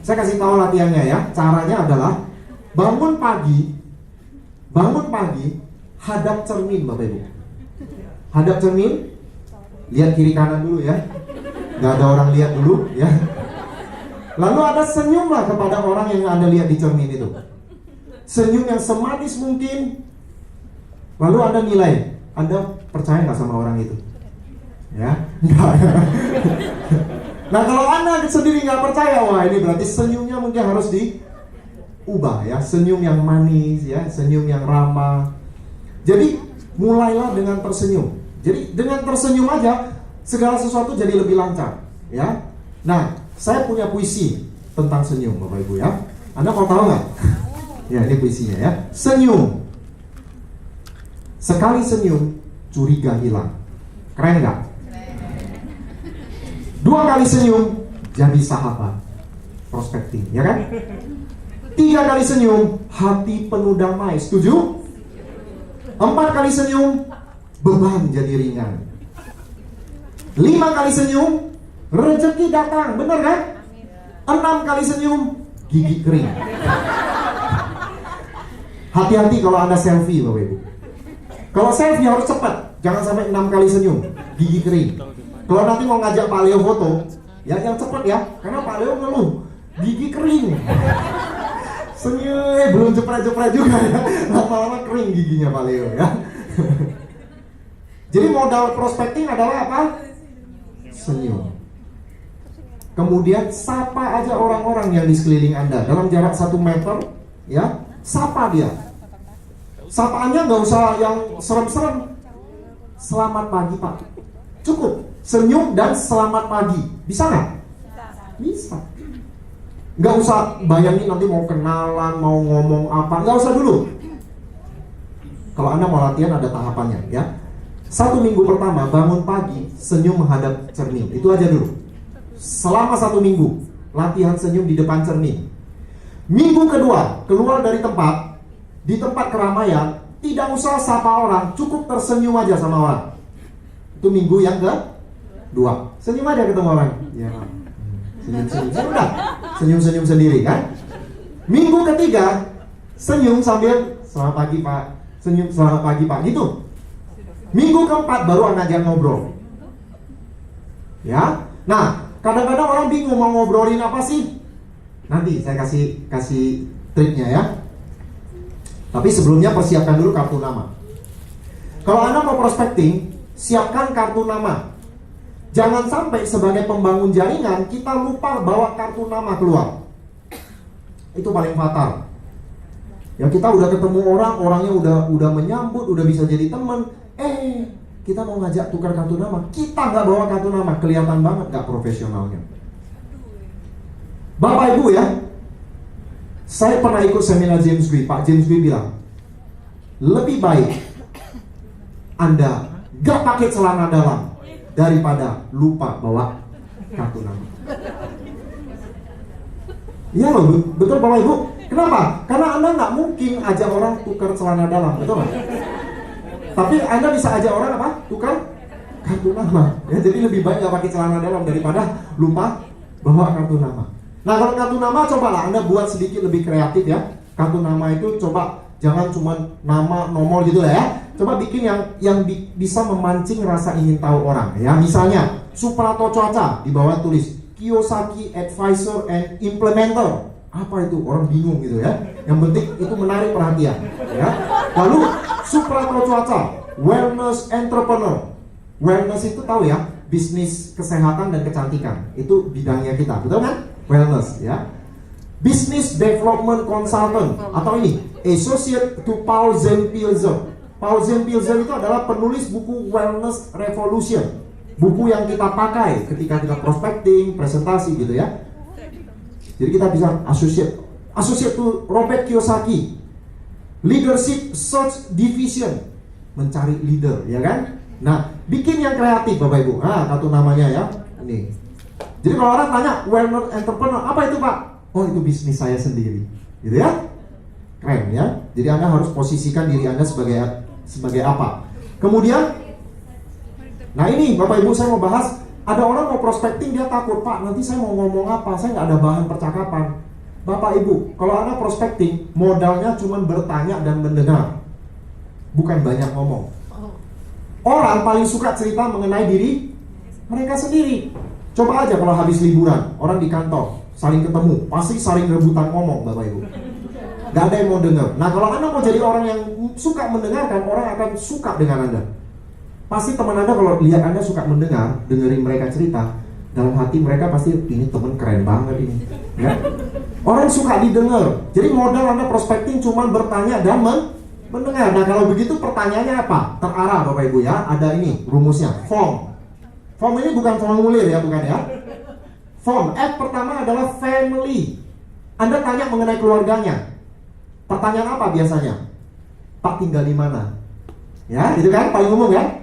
Speaker 1: Saya kasih tahu latihannya ya. Caranya adalah bangun pagi, hadap cermin Bapak Ibu. Hadap cermin, lihat kiri kanan dulu ya. Nggak ada orang lihat dulu ya. Lalu Anda senyumlah kepada orang yang Anda lihat di cermin itu. Senyum yang semanis mungkin. Lalu Anda nilai, Anda percaya nggak sama orang itu? Ya, enggak. Nah, kalau Anda sendiri nggak percaya, wah ini berarti senyumnya mungkin harus diubah ya. Senyum yang manis ya, senyum yang ramah. Jadi mulailah dengan tersenyum. Jadi dengan tersenyum aja segala sesuatu jadi lebih lancar ya. Nah, saya punya puisi tentang senyum Bapak Ibu ya. Anda mau tahu nggak? Ya, ini puisinya ya. Senyum. Sekali senyum, curiga hilang. Keren nggak? 2 kali senyum jadi sahabat, prospecting, ya kan? 3 kali senyum hati penuh damai, setuju? 4 kali senyum beban jadi ringan. 5 kali senyum rezeki datang, bener kan? 6 kali senyum gigi kering. Hati-hati kalau Anda selfie, Bapak Ibu. Kalau selfie harus cepat, jangan sampai 6 kali senyum gigi kering. Kalau nanti mau ngajak Pak Leo foto, ya yang cepat ya, karena Pak Leo ngeluh gigi kering. Senyum, belum jepret-jepret juga ya, lama-lama kering giginya Pak Leo ya. Jadi modal prospecting adalah apa? Senyum. Kemudian sapa aja orang-orang yang di sekeliling Anda dalam jarak 1 meter, ya, sapa dia. Sapaannya nggak usah yang serem-serem. Selamat pagi Pak, cukup. Senyum dan selamat pagi, bisa nggak? Bisa. Nggak usah bayangin nanti mau kenalan, mau ngomong apa, nggak usah dulu. Kalau Anda mau latihan ada tahapannya, ya. 1 minggu pertama bangun pagi, senyum menghadap cermin, itu aja dulu. Selama 1 minggu latihan senyum di depan cermin. Minggu kedua keluar dari tempat, di tempat keramaian, tidak usah sapa orang, cukup tersenyum aja sama orang. Itu minggu yang kedua. Senyum aja ketemu orang. Ya. Senyum-senyum, udah. Senyum-senyum sendiri kan. Minggu ketiga senyum sambil selamat pagi Pak. Senyum selamat pagi Pak, gitu. Minggu keempat baru ngajak ngobrol. Ya. Nah, kadang-kadang orang bingung mau ngobrolin apa sih. Nanti saya kasih triknya ya. Tapi sebelumnya persiapkan dulu kartu nama. Kalau Anda mau prospecting, siapkan kartu nama. Jangan sampai sebagai pembangun jaringan kita lupa bawa kartu nama keluar. Itu paling fatal. Ya kita udah ketemu orang, orangnya udah menyambut, udah bisa jadi teman. Kita mau ngajak tukar kartu nama, kita nggak bawa kartu nama, kelihatan banget nggak profesionalnya. Bapak Ibu ya, saya pernah ikut seminar James Gue. Pak James Gue bilang, lebih baik Anda nggak pakai celana dalam daripada lupa bawa kartu nama. Iya loh, betul Bapak Ibu. Kenapa? Karena Anda nggak mungkin ajak orang tukar celana dalam, betul nggak? Tapi Anda bisa ajak orang apa? Tukar kartu nama. Ya, jadi lebih baik nggak pakai celana dalam daripada lupa bawa kartu nama. Nah kalau kartu nama cobalah Anda buat sedikit lebih kreatif ya. Kartu nama itu coba jangan cuma nama nomor gitu lah ya. Coba bikin yang bisa memancing rasa ingin tahu orang ya. Misalnya Suprato Cuaca, di bawah tulis Kiyosaki Advisor and Implementer. Apa itu? Orang bingung gitu ya. Yang penting itu menarik perhatian ya. Lalu Suprato Cuaca, Wellness Entrepreneur. Wellness itu tahu ya, bisnis kesehatan dan kecantikan. Itu bidangnya kita, betul kan? Wellness ya. Business Development Consultant, atau ini Associate to Paul Zempilzer. Paul Zempilzer itu adalah penulis buku Wellness Revolution. Buku yang kita pakai ketika kita prospecting, presentasi gitu ya. Jadi kita bisa associate to Robert Kiyosaki, Leadership Search Division, mencari leader, ya kan? Nah, bikin yang kreatif Bapak Ibu. Nah, kartu namanya ya, ini. Jadi kalau orang tanya wellness entrepreneur, apa itu Pak? Oh, itu bisnis saya sendiri, gitu ya? Keren ya. Jadi Anda harus posisikan diri Anda sebagai apa? Kemudian, nah ini Bapak Ibu saya mau bahas. Ada orang mau prospecting dia takut, Pak nanti saya mau ngomong apa, saya nggak ada bahan percakapan. Bapak Ibu, kalau Anda prospecting modalnya cuma bertanya dan mendengar, bukan banyak ngomong. Orang paling suka cerita mengenai diri mereka sendiri. Coba aja kalau habis liburan, orang di kantor saling ketemu, pasti saling rebutan ngomong Bapak Ibu. Gak ada yang mau dengar. Nah kalau Anda mau jadi orang yang suka mendengarkan, orang akan suka dengan Anda. Pasti teman Anda kalau lihat Anda suka mendengar, dengerin mereka cerita, dalam hati mereka pasti ini teman keren banget ini, ya. Orang suka didengar. Jadi modal Anda prospecting cuma bertanya dan mendengar. Nah kalau begitu pertanyaannya apa? Terarah Bapak Ibu ya. Ada ini rumusnya, form. Form ini bukan formulir ya, bukan ya. Form. F pertama adalah family. Anda tanya mengenai keluarganya. Pertanyaan apa biasanya? Pak tinggal di mana? Ya, itu kan paling umum ya.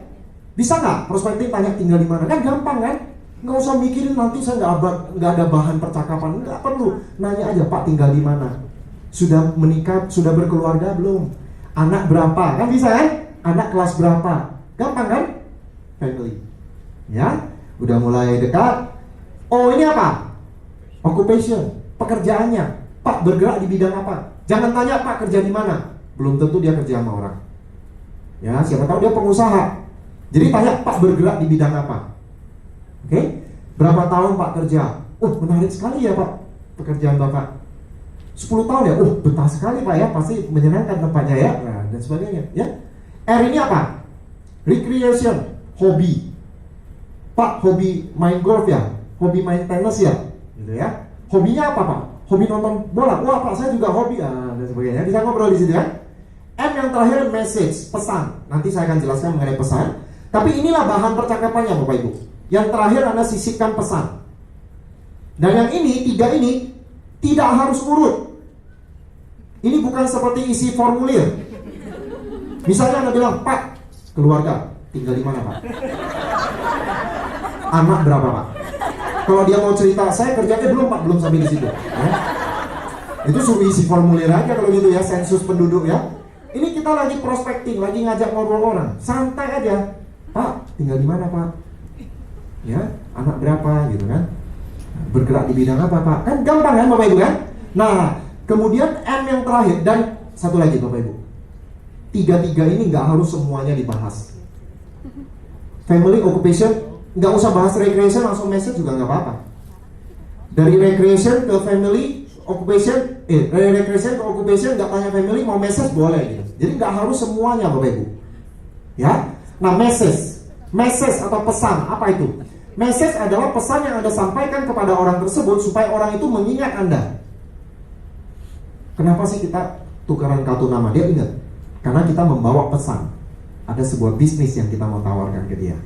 Speaker 1: Bisa nggak prospecting tanya tinggal di mana? Kan gampang kan? Nggak usah mikirin nanti saya nggak ada bahan percakapan. Nggak perlu, nanya aja, Pak tinggal di mana? Sudah menikah, sudah berkeluarga belum? Anak berapa? Kan bisa kan? Anak kelas berapa? Gampang kan? Family. Ya, udah mulai dekat. Oh ini apa? Occupation, pekerjaannya. Pak bergerak di bidang apa? Jangan tanya Pak kerja di mana. Belum tentu dia kerja sama orang. Ya, siapa tahu dia pengusaha. Jadi tanya Pak bergerak di bidang apa? Oke? Berapa tahun Pak kerja? Oh menarik sekali ya Pak pekerjaan Bapak. 10 tahun ya? Oh betah sekali Pak ya, pasti menyenangkan tempatnya ya. Nah, dan sebagainya ya. R ini apa? Recreation, hobi. Pak hobi main golf ya? Hobi main tenis ya? Gitu ya. Hobinya apa Pak? Hobi nonton bola. Wah Pak saya juga hobi dan sebagainya. Bisa ngobrol di situ ya. M yang terakhir message, pesan. Nanti saya akan jelaskan mengenai pesan. Tapi inilah bahan percakapannya Bapak Ibu. Yang terakhir Anda sisipkan pesan. Dan yang ini, 3 ini tidak harus urut. Ini bukan seperti isi formulir. Misalnya Anda bilang, Pak, keluarga, tinggal di mana Pak? Anak berapa Pak? Kalau dia mau cerita, saya kerjanya belum Pak, belum sampai di situ. Ya. Itu suruh isi formulir aja kalau gitu ya, sensus penduduk ya. Ini kita lagi prospecting, lagi ngajak ngobrol orang. Santai aja. Pak, tinggal di mana Pak? Ya, anak berapa gitu kan? Bergerak di bidang apa Pak? Kan gampang kan Bapak Ibu kan? Nah, kemudian M yang terakhir. Dan satu lagi Bapak Ibu, 3 ini nggak harus semuanya dibahas. Family, occupation, nggak usah bahas recreation, langsung message juga nggak apa-apa. Dari recreation ke family, occupation, recreation ke occupation, nggak tanya family, mau message boleh gitu. Jadi nggak harus semuanya Bapak Ibu. Ya, nah message atau pesan, apa itu? Message adalah pesan yang Anda sampaikan kepada orang tersebut supaya orang itu mengingat Anda. Kenapa sih kita tukaran kartu nama? Dia ingat, karena kita membawa pesan. Ada sebuah bisnis yang kita mau tawarkan ke dia.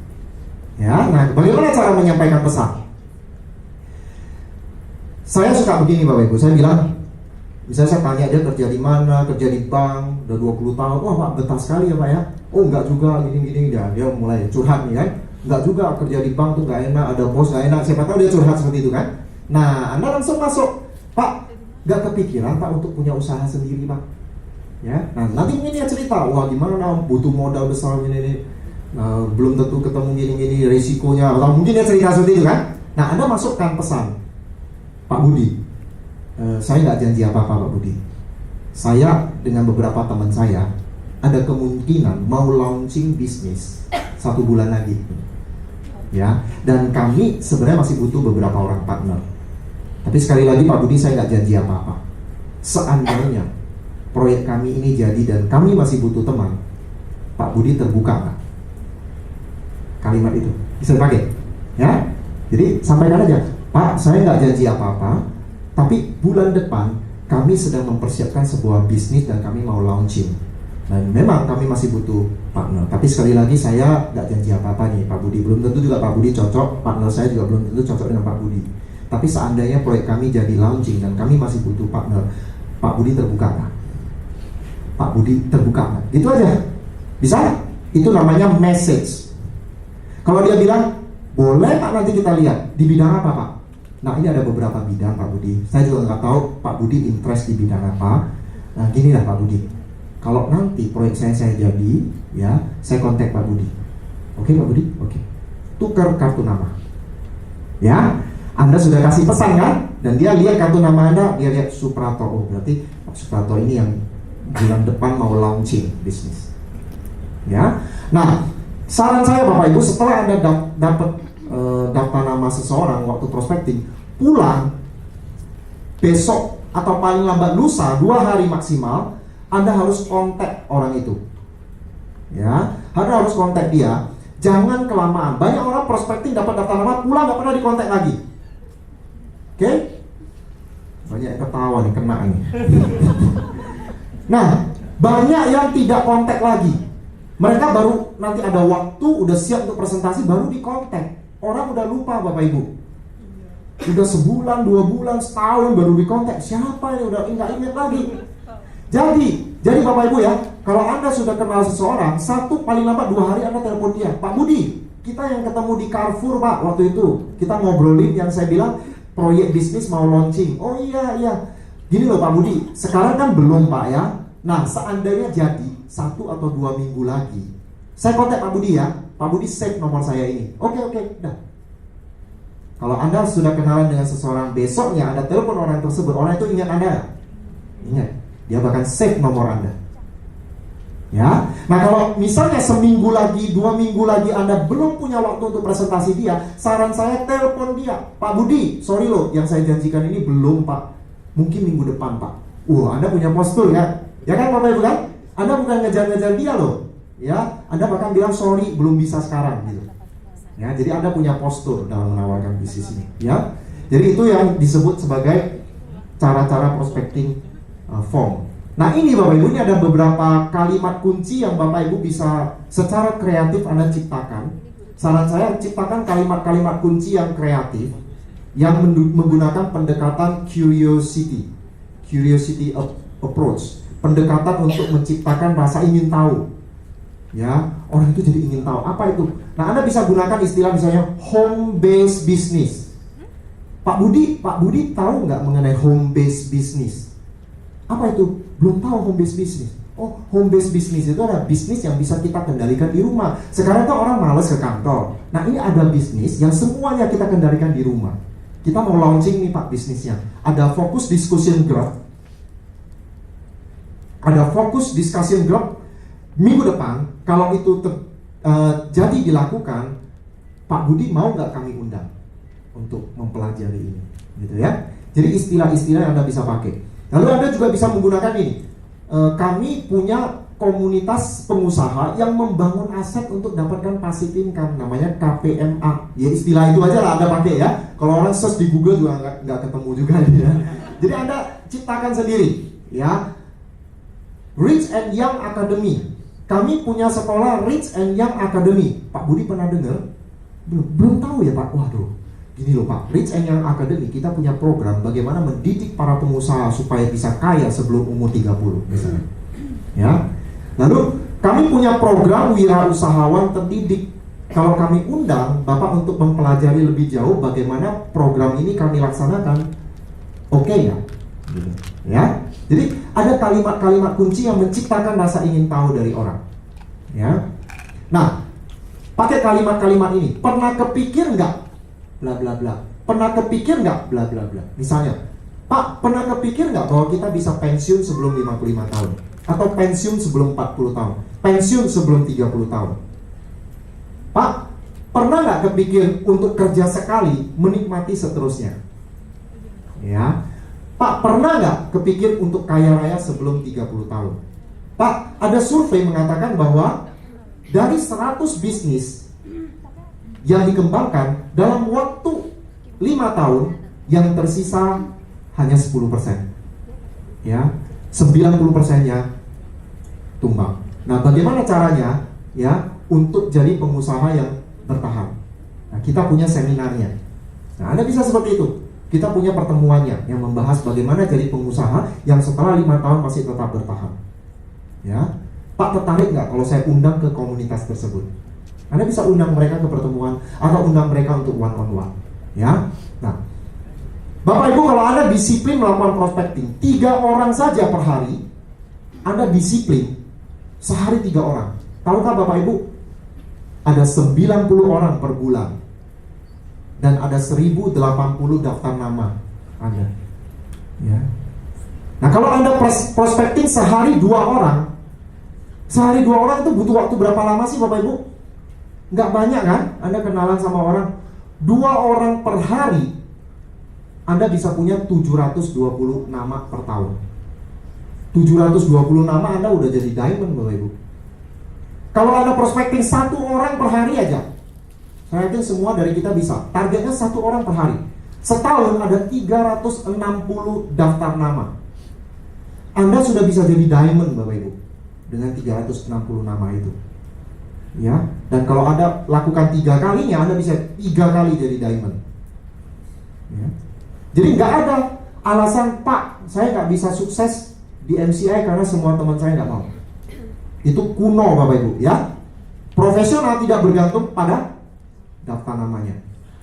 Speaker 1: Ya, nah bagaimana cara menyampaikan pesan? Saya suka begini Bapak Ibu, saya bilang, misalnya saya tanya dia kerja di mana, kerja di bank, udah 20 tahun, wah Pak betah sekali ya Pak ya. Oh enggak juga, gini-gini, dia mulai curhat nih kan. Enggak juga, kerja di bank tuh enggak enak, ada bos enggak enak, siapa tahu dia curhat seperti itu kan. Nah, Anda langsung masuk, Pak, enggak kepikiran Pak untuk punya usaha sendiri Pak? Ya, nah nanti mungkin dia cerita, wah gimana butuh modal besar ini, belum tentu ketemu gini-gini, risikonya, atau mungkin dia cerita seperti itu kan. Nah, Anda masukkan pesan, Pak Budi, saya nggak janji apa-apa Pak Budi. Saya dengan beberapa teman saya ada kemungkinan mau launching bisnis 1 bulan lagi. Ya, dan kami sebenarnya masih butuh beberapa orang partner. Tapi sekali lagi Pak Budi, saya nggak janji apa-apa. Seandainya proyek kami ini jadi dan kami masih butuh teman, Pak Budi terbuka nggak? Kalimat itu bisa dipakai, ya. Jadi sampaikan aja, Pak, saya nggak janji apa-apa, tapi bulan depan kami sedang mempersiapkan sebuah bisnis dan kami mau launching. Dan memang kami masih butuh partner. Tapi sekali lagi saya nggak janji apa-apa nih Pak Budi. Belum tentu juga Pak Budi cocok, partner saya juga belum tentu cocok dengan Pak Budi. Tapi seandainya proyek kami jadi launching dan kami masih butuh partner, Pak Budi terbuka nggak? Pak Budi terbuka nggak? Gitu aja. Bisa? Itu namanya message. Kalau dia bilang, boleh Pak nanti kita lihat, di bidang apa Pak? Nah ini ada beberapa bidang Pak Budi. Saya juga nggak tahu Pak Budi interest di bidang apa. Nah gini lah Pak Budi, kalau nanti proyek saya jadi, ya saya kontak Pak Budi. Oke Pak Budi? Oke. Tukar kartu nama. Ya, Anda sudah kasih pesan kan? Dan dia lihat kartu nama Anda, dia lihat Suprato. Oh berarti Pak Suprato ini yang bulan depan mau launching bisnis. Ya, nah saran saya Bapak Ibu, setelah Anda dapat daftar nama seseorang waktu prospecting, pulang besok atau paling lambat lusa 2 hari maksimal, Anda harus kontak orang itu. Ya, Anda harus kontak dia. Jangan kelamaan. Banyak orang prospecting dapat daftar nama, pulang nggak pernah dikontak lagi. Oke? Banyak yang ketawa nih, kena ini. Nah, banyak yang tidak kontak lagi. Mereka baru nanti ada waktu, udah siap untuk presentasi, baru dikontak. Orang udah lupa Bapak Ibu. Udah sebulan, 2 bulan, setahun baru dikontak. Siapa ini? Udah nggak ingat lagi. Jadi Bapak Ibu ya, kalau Anda sudah kenal seseorang, 1 paling lambat 2 hari Anda telepon dia, Pak Budi, kita yang ketemu di Carrefour Pak, waktu itu kita ngobrolin yang saya bilang proyek bisnis mau launching. Oh iya, gini loh Pak Budi, sekarang kan belum Pak ya. Nah seandainya jadi 1 atau 2 minggu lagi, saya kontak Pak Budi ya, Pak Budi save nomor saya ini. Oke, udah. Kalau Anda sudah kenalan dengan seseorang, besoknya Anda telepon orang tersebut, orang itu ingat Anda? Ingat, dia bahkan save nomor Anda. Ya, nah kalau misalnya seminggu lagi, 2 minggu lagi Anda belum punya waktu untuk presentasi dia, saran saya telepon dia, Pak Budi, sorry loh, yang saya janjikan ini belum Pak, mungkin minggu depan Pak. Anda punya postur ya kan Bapak Ibu kan? Anda bukan ngejar-ngejar dia loh, ya, Anda bahkan bilang sorry belum bisa sekarang gitu. Ya, jadi Anda punya postur dalam menawarkan bisnis ini, ya. Jadi itu yang disebut sebagai cara-cara prospecting form. Nah ini Bapak Ibu, ini ada beberapa kalimat kunci yang Bapak Ibu bisa secara kreatif Anda ciptakan. Saran saya, ciptakan kalimat-kalimat kunci yang kreatif, yang menggunakan pendekatan curiosity approach, pendekatan untuk menciptakan rasa ingin tahu. Ya, orang itu jadi ingin tahu apa itu. Nah Anda bisa gunakan istilah misalnya home based business. Pak Budi tahu nggak mengenai home based business? Apa itu? Belum tahu home based business. Oh, home based business itu adalah bisnis yang bisa kita kendalikan di rumah. Sekarang tuh orang malas ke kantor. Nah ini ada bisnis yang semuanya kita kendalikan di rumah. Kita mau launching nih Pak bisnisnya. Ada focus discussion group. Minggu depan. Kalau itu jadi dilakukan, Pak Budi mau nggak kami undang untuk mempelajari ini, gitu ya. Jadi istilah-istilah yang Anda bisa pakai. Lalu Anda juga bisa menggunakan ini. Kami punya komunitas pengusaha yang membangun aset untuk dapatkan passive income, namanya KPMA. Ya istilah itu aja lah Anda pakai ya. Kalau orang search di Google juga nggak ketemu juga ya. Jadi Anda ciptakan sendiri ya. Rich and Young Academy. Kami punya sekolah Rich and Young Academy. Pak Budi pernah dengar? Belum tahu ya Pak. Waduh. Gini loh Pak, Rich and Young Academy, kita punya program bagaimana mendidik para pengusaha supaya bisa kaya sebelum umur 30 misalnya. Ya. Lalu kami punya program wirausahawan terdidik. Kalau kami undang Bapak untuk mempelajari lebih jauh bagaimana program ini kami laksanakan, oke ya? Ya. Jadi ada kalimat-kalimat kunci yang menciptakan rasa ingin tahu dari orang. Ya. Nah, pakai kalimat-kalimat ini. Pernah kepikir nggak? Bla bla bla. Pernah kepikir nggak? Bla bla bla. Misalnya, Pak, pernah kepikir nggak bahwa kita bisa pensiun sebelum 55 tahun? Atau pensiun sebelum 40 tahun? Pensiun sebelum 30 tahun? Pak, pernah nggak kepikir untuk kerja sekali, menikmati seterusnya? Ya. Pak, pernah nggak kepikir untuk kaya raya sebelum 30 tahun? Pak, ada survei mengatakan bahwa dari 100 bisnis yang dikembangkan dalam waktu 5 tahun, yang tersisa hanya 10%. Ya, 90%-nya tumbang. Nah, bagaimana caranya ya untuk jadi pengusaha yang bertahan? Nah, kita punya seminarnya. Nah, Anda bisa seperti itu. Kita punya pertemuannya yang membahas bagaimana jadi pengusaha yang setelah 5 tahun masih tetap bertahan. Ya, Pak, tertarik nggak kalau saya undang ke komunitas tersebut? Anda bisa undang mereka ke pertemuan atau undang mereka untuk one on one. Ya, nah, Bapak Ibu, kalau Anda disiplin melakukan prospecting 3 orang saja per hari, Anda disiplin sehari 3 orang. Tahukah Bapak Ibu, ada 90 orang per bulan dan ada 1080 daftar nama Anda. Ya. Nah, kalau Anda prospecting sehari 2 orang, sehari 2 orang itu butuh waktu berapa lama sih Bapak Ibu? Nggak banyak kan? Anda kenalan sama orang 2 orang per hari, Anda bisa punya 720 nama per tahun. 720 nama Anda udah jadi diamond Bapak Ibu. Kalau Anda prospecting 1 orang per hari aja, saya yakin semua dari kita bisa. Targetnya 1 orang per hari. Setahun ada 360 daftar nama. Anda sudah bisa jadi diamond Bapak Ibu dengan 360 nama itu. Ya, dan kalau Anda lakukan 3 kalinya, Anda bisa 3 kali jadi diamond. Ya. Jadi nggak ada alasan, Pak, saya nggak bisa sukses di MCI karena semua teman saya nggak mau. Itu kuno Bapak Ibu ya. Profesional tidak bergantung pada daftar namanya.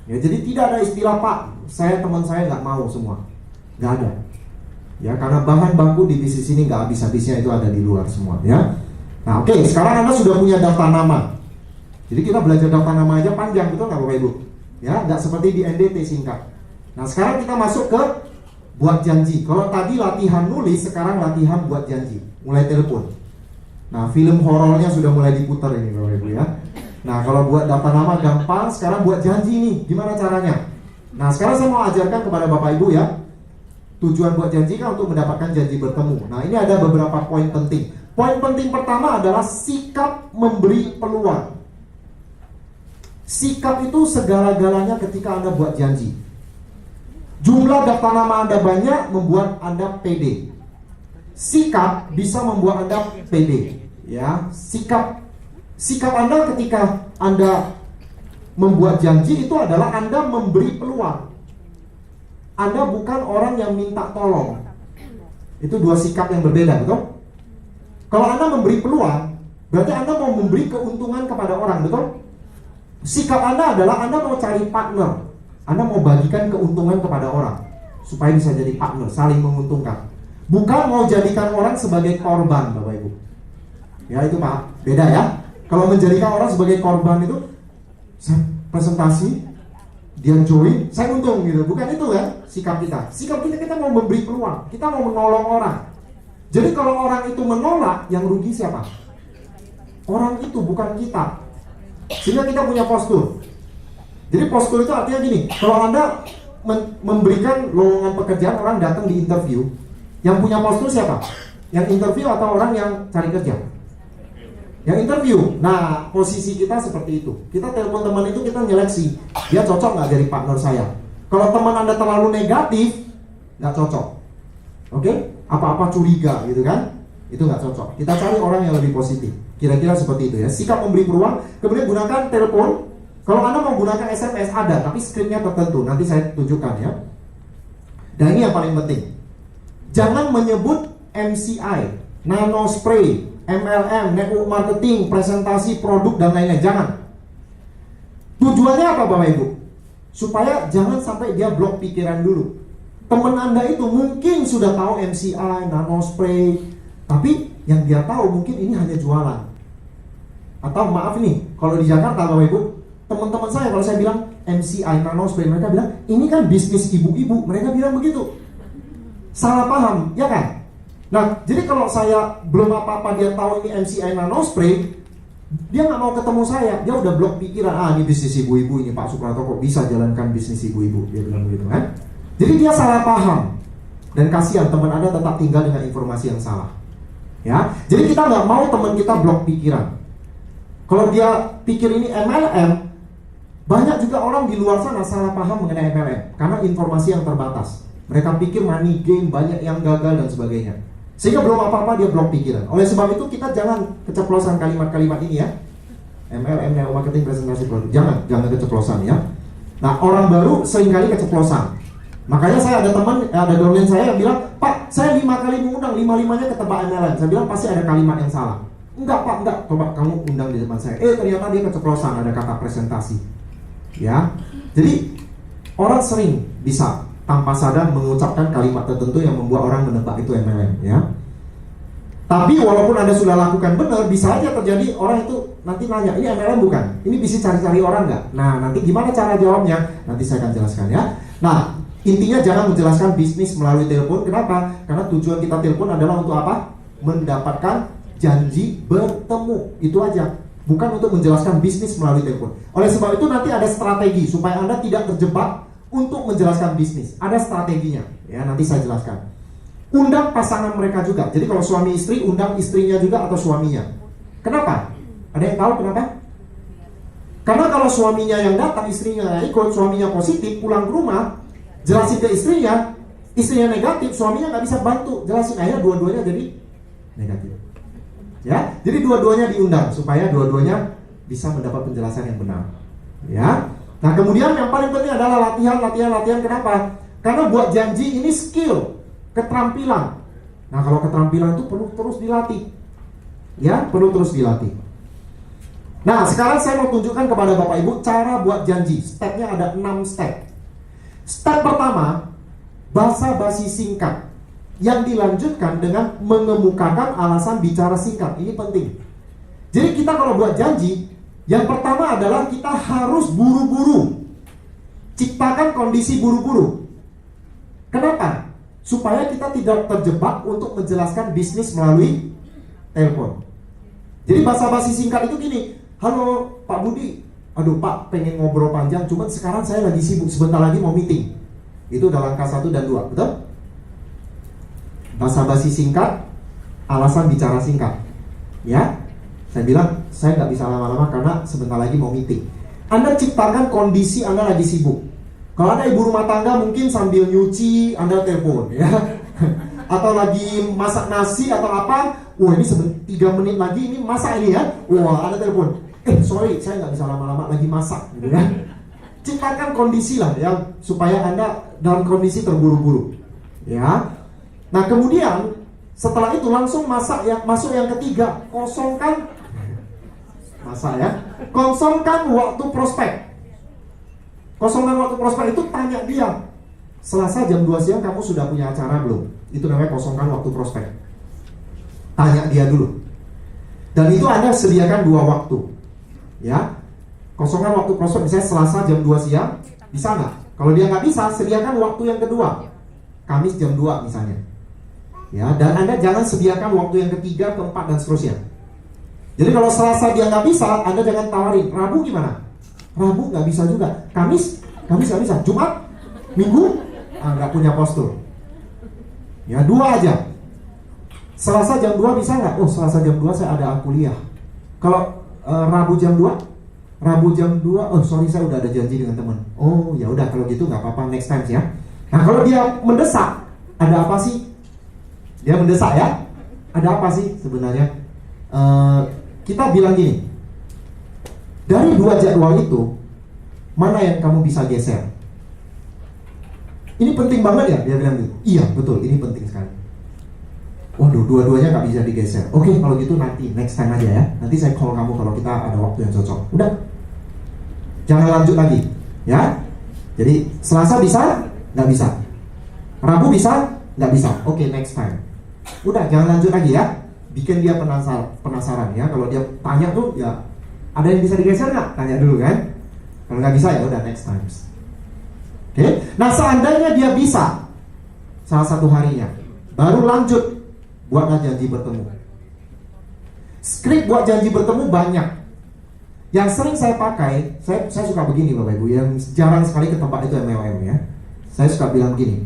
Speaker 1: Ya, jadi tidak ada istilah Pak, teman saya nggak mau semua. Nggak ada. Ya, karena bahan baku di bisnis ini nggak habis-habisnya, itu ada di luar semua ya. Nah oke, sekarang Anda sudah punya daftar nama. Jadi kita belajar daftar nama aja panjang, betul nggak Bapak Ibu? Ya, nggak seperti di NDT singkat. Nah sekarang kita masuk ke buat janji. Kalau tadi latihan nulis, sekarang latihan buat janji. Mulai telepon. Nah film horornya sudah mulai diputar ini Bapak Ibu ya. Nah kalau buat daftar nama gampang, sekarang buat janji nih, gimana caranya? Nah sekarang saya mau ajarkan kepada Bapak Ibu ya. Tujuan buat janji kan untuk mendapatkan janji bertemu. Nah ini ada beberapa poin penting. Poin penting pertama adalah sikap memberi peluang. Sikap itu segala-galanya ketika Anda buat janji. Jumlah daftar nama Anda banyak membuat Anda pede. Sikap bisa membuat Anda pede. Ya, sikap Anda ketika Anda membuat janji itu adalah Anda memberi peluang. Anda bukan orang yang minta tolong. Itu dua sikap yang berbeda, betul? Kalau Anda memberi peluang, berarti Anda mau memberi keuntungan kepada orang, betul? Sikap Anda adalah Anda mau cari partner. Anda mau bagikan keuntungan kepada orang supaya bisa jadi partner, saling menguntungkan. Bukan mau jadikan orang sebagai korban, Bapak Ibu. Ya itu maaf, beda ya. Kalau menjadikan orang sebagai korban itu, saya presentasi, dia join, saya untung gitu. Bukan itu ya sikap kita. Sikap kita mau memberi peluang, kita mau menolong orang. Jadi kalau orang itu menolak, yang rugi siapa? Orang itu, bukan kita. Sehingga kita punya postur. Jadi postur itu artinya gini, kalau Anda memberikan lowongan pekerjaan, orang datang di interview, yang punya postur siapa? Yang interview atau orang yang cari kerja? Yang interview. Nah, posisi kita seperti itu. Kita telepon teman itu, kita nyeleksi, dia cocok nggak jadi partner saya. Kalau teman Anda terlalu negatif, nggak cocok. Oke? Apa-apa curiga gitu kan? Itu nggak cocok. Kita cari orang yang lebih positif. Kira-kira seperti itu ya. Sikap memberi peluang. Kemudian gunakan telepon. Kalau Anda mau gunakan SMS ada, tapi skripnya tertentu. Nanti saya tunjukkan ya. Dan ini yang paling penting. Jangan menyebut MCI, nano spray, MLM, network marketing, presentasi produk dan lain-lain. Jangan. Tujuannya apa Bapak Ibu? Supaya jangan sampai dia blok pikiran dulu. Teman Anda itu mungkin sudah tahu MCI, nano spray, tapi yang dia tahu mungkin ini hanya jualan. Atau maaf nih, kalau di Jakarta Bapak Ibu, teman-teman saya kalau saya bilang MCI, nano spray, mereka bilang ini kan bisnis ibu-ibu. Mereka bilang begitu. Salah paham, ya kan? Nah, jadi kalau saya belum apa-apa dia tahu ini MCI nano spray, dia nggak mau ketemu saya, dia udah blok pikiran, ini bisnis ibu-ibu, ini Pak Suprapto kok bisa jalankan bisnis ibu-ibu, dia bilang begitu kan? Jadi dia salah paham, dan kasihan teman Anda tetap tinggal dengan informasi yang salah. Ya, jadi kita nggak mau teman kita blok pikiran. Kalau dia pikir ini MLM, banyak juga orang di luar sana salah paham mengenai MLM karena informasi yang terbatas. Mereka pikir money game, banyak yang gagal dan sebagainya. Sehingga belum apa-apa dia blok pikiran. Oleh sebab itu kita jangan keceplosan kalimat-kalimat ini ya. MLM, network marketing, presentasi produk. Jangan keceplosan ya. Nah, orang baru seringkali keceplosan. Makanya saya ada teman, ada downline saya yang bilang, Pak, saya 5 kali mengundang, 5-5-nya ketebak MLM. Saya bilang pasti ada kalimat yang salah. Enggak Pak, enggak. Coba kamu undang di depan saya. Ternyata dia keceplosan, ada kata presentasi. Ya. Jadi orang sering bisa tanpa sadar mengucapkan kalimat tertentu yang membuat orang menebak itu MLM ya. Tapi walaupun Anda sudah lakukan benar, bisa aja terjadi orang itu nanti nanya, ini MLM bukan? Ini bisa cari-cari orang nggak? Nah, nanti gimana cara jawabnya? Nanti saya akan jelaskan ya. Nah, intinya jangan menjelaskan bisnis melalui telepon. Kenapa? Karena tujuan kita telepon adalah untuk apa? Mendapatkan janji bertemu. Itu aja. Bukan untuk menjelaskan bisnis melalui telepon. Oleh sebab itu nanti ada strategi supaya Anda tidak terjebak untuk menjelaskan bisnis. Ada strateginya. Ya, nanti saya jelaskan. Undang pasangan mereka juga. Jadi kalau suami istri, undang istrinya juga atau suaminya. Kenapa? Ada yang tahu kenapa? Karena kalau suaminya yang datang, istrinya ikut, suaminya positif, pulang ke rumah, jelasin ke istrinya negatif, suaminya nggak bisa bantu jelasin, akhirnya dua-duanya jadi negatif. Ya, jadi dua-duanya diundang supaya dua-duanya bisa mendapat penjelasan yang benar. Ya, nah kemudian yang paling penting adalah latihan. Kenapa? Karena buat janji ini skill, keterampilan. Nah kalau keterampilan itu perlu terus dilatih. Ya, perlu terus dilatih. Nah, sekarang saya mau tunjukkan kepada Bapak Ibu cara buat janji. Stepnya ada 6 step. Step pertama, basa-basi singkat, yang dilanjutkan dengan mengemukakan alasan bicara singkat. Ini penting. Jadi kita kalau buat janji, yang pertama adalah kita harus buru-buru. Ciptakan kondisi buru-buru. Kenapa? Supaya kita tidak terjebak untuk menjelaskan bisnis melalui telepon. Jadi basa-basi singkat itu gini, halo Pak Budi, aduh Pak pengen ngobrol panjang, cuman sekarang saya lagi sibuk, sebentar lagi mau meeting. Itu udah langkah 1 dan 2, betul? Basa-basi singkat, alasan bicara singkat. Ya, saya bilang saya nggak bisa lama-lama karena sebentar lagi mau meeting. Anda ciptakan kondisi Anda lagi sibuk. Kalau Anda ibu rumah tangga mungkin sambil nyuci Anda telepon, ya. Atau lagi masak nasi atau apa, wah ini 3 menit lagi ini masak ini ya, wah Anda telepon, sorry saya nggak bisa lama-lama lagi masak, gitu ya. Ciptakan kondisi lah ya supaya Anda dalam kondisi terburu-buru, ya. Nah kemudian setelah itu langsung masuk yang ketiga, kosongkan waktu prospek. Kosongkan waktu prospek itu tanya dia, Selasa jam 2 siang kamu sudah punya acara belum? Itu namanya kosongkan waktu prospek. Tanya dia dulu. Dan itu Anda sediakan 2 waktu. Ya. Kosongkan waktu prospek misalnya Selasa jam 2 siang, bisa nggak? Kalau dia nggak bisa, sediakan waktu yang kedua. Kamis jam 2 misalnya. Ya, dan Anda jangan sediakan waktu yang ketiga, keempat, dan seterusnya. Jadi kalau Selasa dia nggak bisa, Anda jangan tawarin. Rabu gimana? Rabu nggak bisa juga. Kamis nggak bisa. Jumat, Minggu, nggak punya postur. Ya 2 aja. Selasa jam 2 bisa nggak? Oh Selasa jam 2 saya ada kuliah. Kalau Rabu jam 2, oh sorry saya udah ada janji dengan teman. Oh ya udah kalau gitu nggak apa-apa, next time ya. Nah kalau dia mendesak, ada apa sih? Dia mendesak ya. Ada apa sih sebenarnya? Kita bilang gini, dari 2 jadwal itu mana yang kamu bisa geser? Ini penting banget ya, dia bilang gitu. Iya betul, ini penting sekali. Waduh, dua-duanya nggak bisa digeser. Oke, kalau gitu nanti next time aja ya. Nanti saya call kamu kalau kita ada waktu yang cocok. Udah, jangan lanjut lagi, ya. Jadi Selasa bisa, nggak bisa. Rabu bisa, nggak bisa. Oke, next time. Udah, jangan lanjut lagi ya. Bikin dia penasaran ya. Kalau dia tanya tuh, ya ada yang bisa digeser nggak? Tanya dulu kan. Kalau nggak bisa ya udah next time. Oke, nah seandainya dia bisa salah satu harinya, baru lanjut buatlah janji bertemu. Skrip buat janji bertemu banyak. Yang sering saya pakai, saya suka begini Bapak Ibu, yang jarang sekali ke tempat itu MLM ya. Saya suka bilang gini,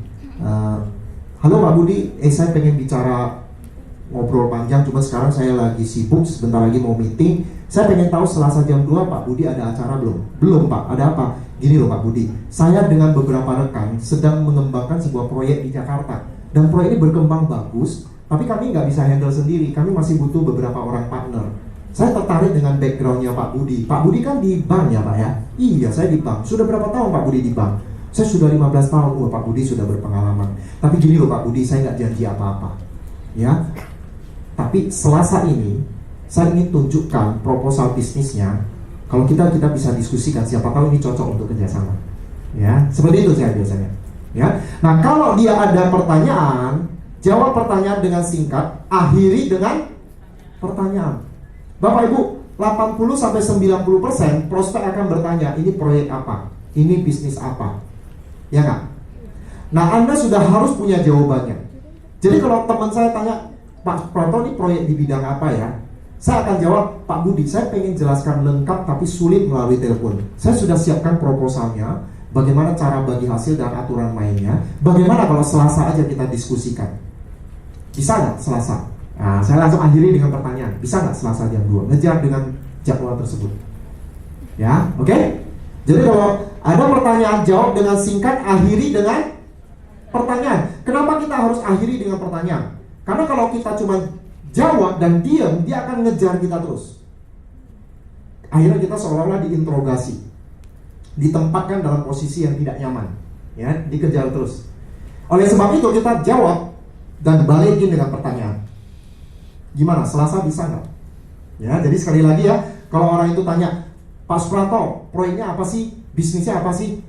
Speaker 1: halo Pak Budi, saya pengen bicara ngobrol panjang, cuma sekarang saya lagi sibuk, sebentar lagi mau meeting. Saya pengen tahu Selasa jam 2 Pak Budi ada acara belum? Belum Pak, ada apa? Gini loh Pak Budi, saya dengan beberapa rekan sedang mengembangkan sebuah proyek di Jakarta. Dan proyek ini berkembang bagus, tapi kami nggak bisa handle sendiri, kami masih butuh beberapa orang partner. Saya tertarik dengan backgroundnya Pak Budi. Pak Budi kan di bank ya Pak ya? Iya, saya di bank. Sudah berapa tahun Pak Budi di bank? Saya sudah 15 tahun, Pak Budi sudah berpengalaman. Tapi gini loh Pak Budi, saya nggak janji apa-apa. Ya, tapi Selasa ini, saya ingin tunjukkan proposal bisnisnya. Kalau kita bisa diskusikan, siapa tahu ini cocok untuk kerjasama. Ya, seperti itu saya biasanya. Ya, nah kalau dia ada pertanyaan, jawab pertanyaan dengan singkat, akhiri dengan pertanyaan. Bapak Ibu, 80-90% prospek akan bertanya, ini proyek apa? Ini bisnis apa? Ya nggak? Nah, Anda sudah harus punya jawabannya. Jadi kalau teman saya tanya, Pak Proto ini proyek di bidang apa ya? Saya akan jawab, Pak Budi, saya pengen jelaskan lengkap tapi sulit melalui telepon. Saya sudah siapkan proposalnya, bagaimana cara bagi hasil dan aturan mainnya. Bagaimana kalau Selasa aja kita diskusikan? Bisa nggak Selasa? Nah, saya langsung akhiri dengan pertanyaan, bisa nggak Selasa jam 2? Ngejar dengan jadwal tersebut. Ya, oke? Jadi kalau ada pertanyaan, jawab dengan singkat, akhiri dengan pertanyaan. Kenapa kita harus akhiri dengan pertanyaan? Karena kalau kita cuma jawab dan diam, dia akan ngejar kita terus. Akhirnya kita seolah-olah diinterogasi, ditempatkan dalam posisi yang tidak nyaman, ya, dikejar terus. Oleh sebab itu kita jawab dan balikin dengan pertanyaan. Gimana? Selasa bisa nggak? Ya, jadi sekali lagi ya, kalau orang itu tanya, Pak Suprato, proyeknya apa sih? Bisnisnya apa sih?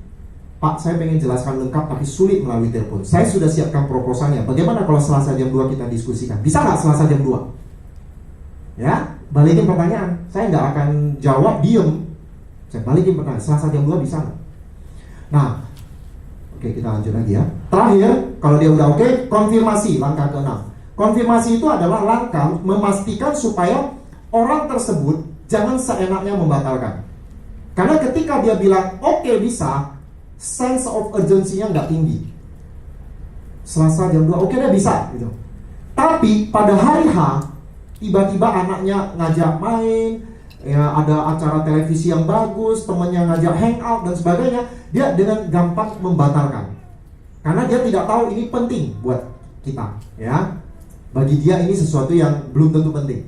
Speaker 1: Pak, saya pengen jelaskan lengkap tapi sulit melalui telepon. Saya sudah siapkan proposalnya. Bagaimana kalau Selasa jam 2 kita diskusikan? Bisa nggak Selasa jam 2? Ya, balikin pertanyaan. Saya nggak akan jawab diem. Saya balikin pertanyaan. Selasa jam 2 bisa nggak? Nah, oke, kita lanjut lagi ya. Terakhir, kalau dia udah oke, konfirmasi, langkah ke-6. Konfirmasi itu adalah langkah memastikan supaya orang tersebut jangan seenaknya membatalkan. Karena ketika dia bilang oke, bisa, sense of urgency-nya nggak tinggi. Selasa jam 2, oke deh bisa gitu. Tapi pada hari H, tiba-tiba anaknya ngajak main, ya ada acara televisi yang bagus, temannya ngajak hangout dan sebagainya, dia dengan gampang membatalkan. Karena dia tidak tahu ini penting buat kita, ya. Bagi dia ini sesuatu yang belum tentu penting.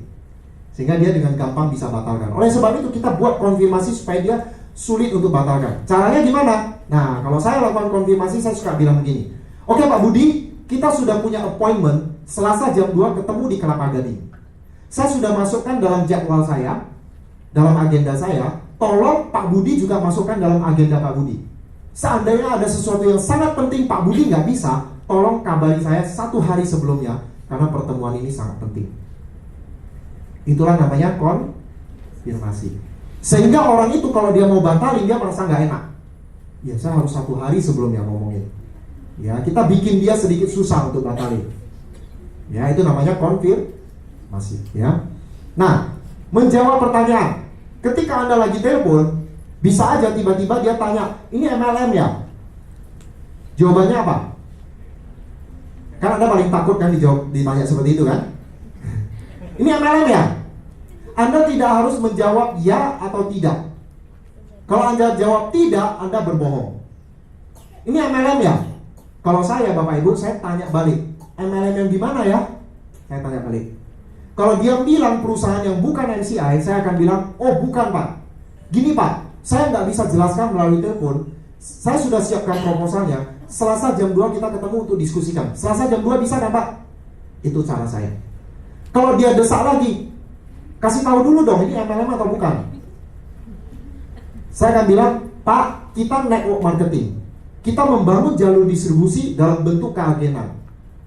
Speaker 1: Sehingga dia dengan gampang bisa batalkan. Oleh sebab itu kita buat konfirmasi supaya dia sulit untuk batalkan. Caranya gimana? Nah, kalau saya lakukan konfirmasi, saya suka bilang begini. Oke Pak Budi, kita sudah punya appointment Selasa jam 2 ketemu di Kelapa Gading. Saya sudah masukkan dalam jadwal saya, dalam agenda saya. Tolong Pak Budi juga masukkan dalam agenda Pak Budi. Seandainya ada sesuatu yang sangat penting Pak Budi nggak bisa, tolong kabari saya 1 hari sebelumnya, karena pertemuan ini sangat penting. Itulah namanya konfirmasi. Sehingga orang itu kalau dia mau batalin, dia merasa nggak enak. Ya, saya harus 1 hari sebelumnya ngomongin. Ya, kita bikin dia sedikit susah untuk batalin. Ya, itu namanya konfirmasi. Ya. Nah, menjawab pertanyaan. Ketika Anda lagi telepon, bisa aja tiba-tiba dia tanya, ini MLM ya? Jawabannya apa? Kan Anda paling takut kan ditanya seperti itu kan? Ini MLM ya? Anda tidak harus menjawab ya atau tidak. Kalau Anda jawab tidak, Anda berbohong. Ini MLM ya? Kalau saya, Bapak Ibu, saya tanya balik. MLM yang gimana ya? Saya tanya balik. Kalau dia bilang perusahaan yang bukan MCI, saya akan bilang, oh bukan Pak. Gini Pak, saya nggak bisa jelaskan melalui telepon. Saya sudah siapkan proposalnya. Selasa jam 2 kita ketemu untuk diskusikan. Selasa jam 2 bisa nggak Pak? Itu cara saya. Kalau dia desak lagi, kasih tahu dulu dong, ini MLM atau bukan? Saya akan bilang, Pak, kita network marketing. Kita membangun jalur distribusi dalam bentuk keagenan.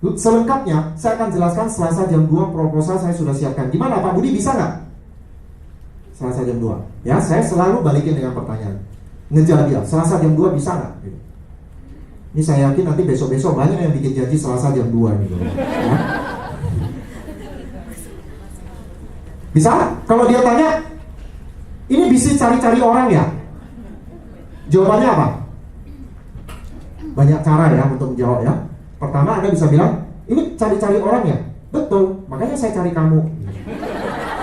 Speaker 1: Selengkapnya, saya akan jelaskan Selasa jam 2 proposal saya sudah siapkan. Gimana Pak Budi, bisa nggak? Selasa jam 2. Ya, saya selalu balikin dengan pertanyaan. Ngejar dia, Selasa jam 2 bisa nggak? Ini saya yakin nanti besok-besok banyak yang bikin janji Selasa jam 2 gitu. Ya. Bisa? Kalau dia tanya, ini bisnis cari-cari orang ya? Jawabannya apa? Banyak cara ya untuk menjawab ya. Pertama, Anda bisa bilang, ini cari-cari orang ya? Betul, makanya saya cari kamu.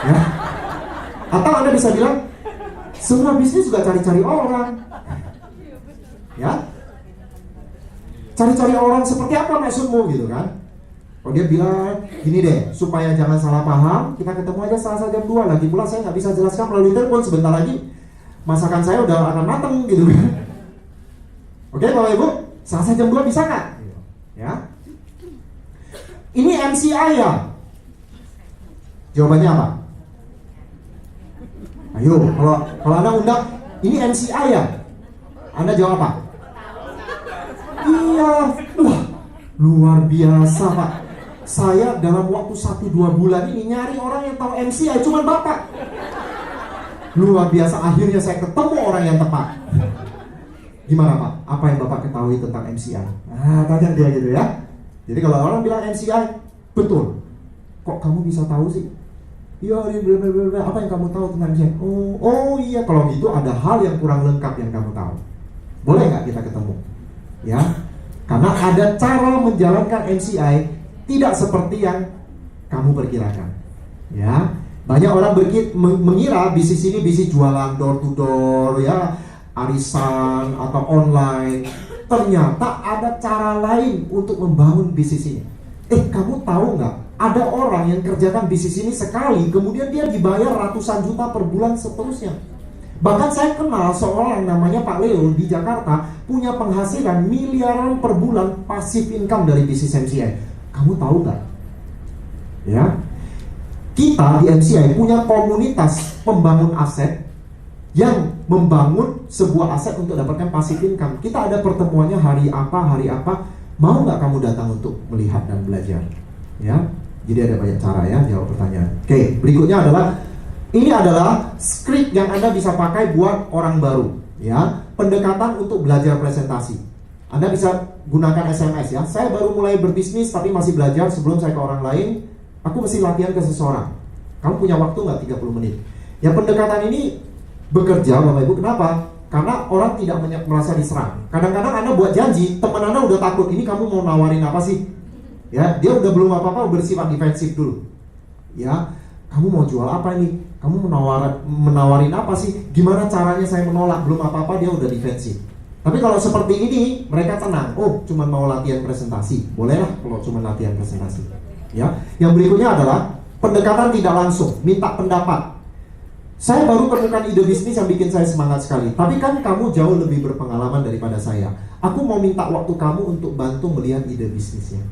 Speaker 1: Ya. Atau Anda bisa bilang, semua bisnis juga cari-cari orang. Ya. Cari-cari orang seperti apa maksudmu gitu kan? Kalau dia bilang, gini deh, supaya jangan salah paham, kita ketemu aja Selasa jam 2. Lagi pula saya nggak bisa jelaskan melalui telepon, sebentar lagi masakan saya udah akan mateng gitu kan. Oke Bapak Ibu, Selasa jam 2 bisa nggak? Ya. Ini MCI ya? Jawabannya apa? Ayo, kalau Anda undang, ini MCI ya? Anda jawab apa? Iya, wah, luar biasa Pak. Saya dalam waktu 1-2 bulan ini nyari orang yang tahu MCI, cuman Bapak. Luar biasa, akhirnya saya ketemu orang yang tepat. Gimana Pak? Apa yang Bapak ketahui tentang MCI? Nah, tanya dia gitu ya. Jadi kalau orang bilang MCI, betul. Kok kamu bisa tahu sih? Iya, apa yang kamu tahu tentang MCI? Oh iya, kalau gitu ada hal yang kurang lengkap yang kamu tahu. Boleh nggak kita ketemu? Ya, karena ada cara menjalankan MCI tidak seperti yang kamu perkirakan. Ya, banyak orang mengira bisnis ini bisnis jualan door to door ya, arisan atau online. Ternyata ada cara lain untuk membangun bisnis ini. Kamu tahu nggak? Ada orang yang kerjakan bisnis ini sekali, kemudian dia dibayar ratusan juta per bulan seterusnya. Bahkan saya kenal seorang namanya Pak Leo di Jakarta, punya penghasilan miliaran per bulan passive income dari bisnis MCI. Kamu tahu nggak? Ya, kita di MCI punya komunitas pembangun aset yang membangun sebuah aset untuk dapatkan passive income. Kita ada pertemuannya hari apa, mau nggak kamu datang untuk melihat dan belajar? Ya, jadi ada banyak cara ya jawab pertanyaan. Oke, berikutnya adalah ini adalah script yang Anda bisa pakai buat orang baru. Ya, pendekatan untuk belajar presentasi. Anda bisa gunakan SMS ya. Saya baru mulai berbisnis tapi masih belajar sebelum saya ke orang lain. Aku mesti latihan ke seseorang. Kamu punya waktu nggak 30 menit? Ya, pendekatan ini bekerja Bapak Ibu. Kenapa? Karena orang tidak merasa diserang. Kadang-kadang Anda buat janji, teman Anda udah takut. Ini kamu mau nawarin apa sih? Ya, dia udah belum apa-apa bersifat defensif dulu. Ya, kamu mau jual apa ini? Kamu menawarin apa sih? Gimana caranya saya menolak? Belum apa-apa dia udah defensif. Tapi kalau seperti ini mereka tenang. Oh, cuma mau latihan presentasi. Bolehlah kalau cuma latihan presentasi. Ya, yang berikutnya adalah pendekatan tidak langsung, minta pendapat. Saya baru temukan ide bisnis yang bikin saya semangat sekali. Tapi kan kamu jauh lebih berpengalaman daripada saya. Aku mau minta waktu kamu untuk bantu melihat ide bisnisnya.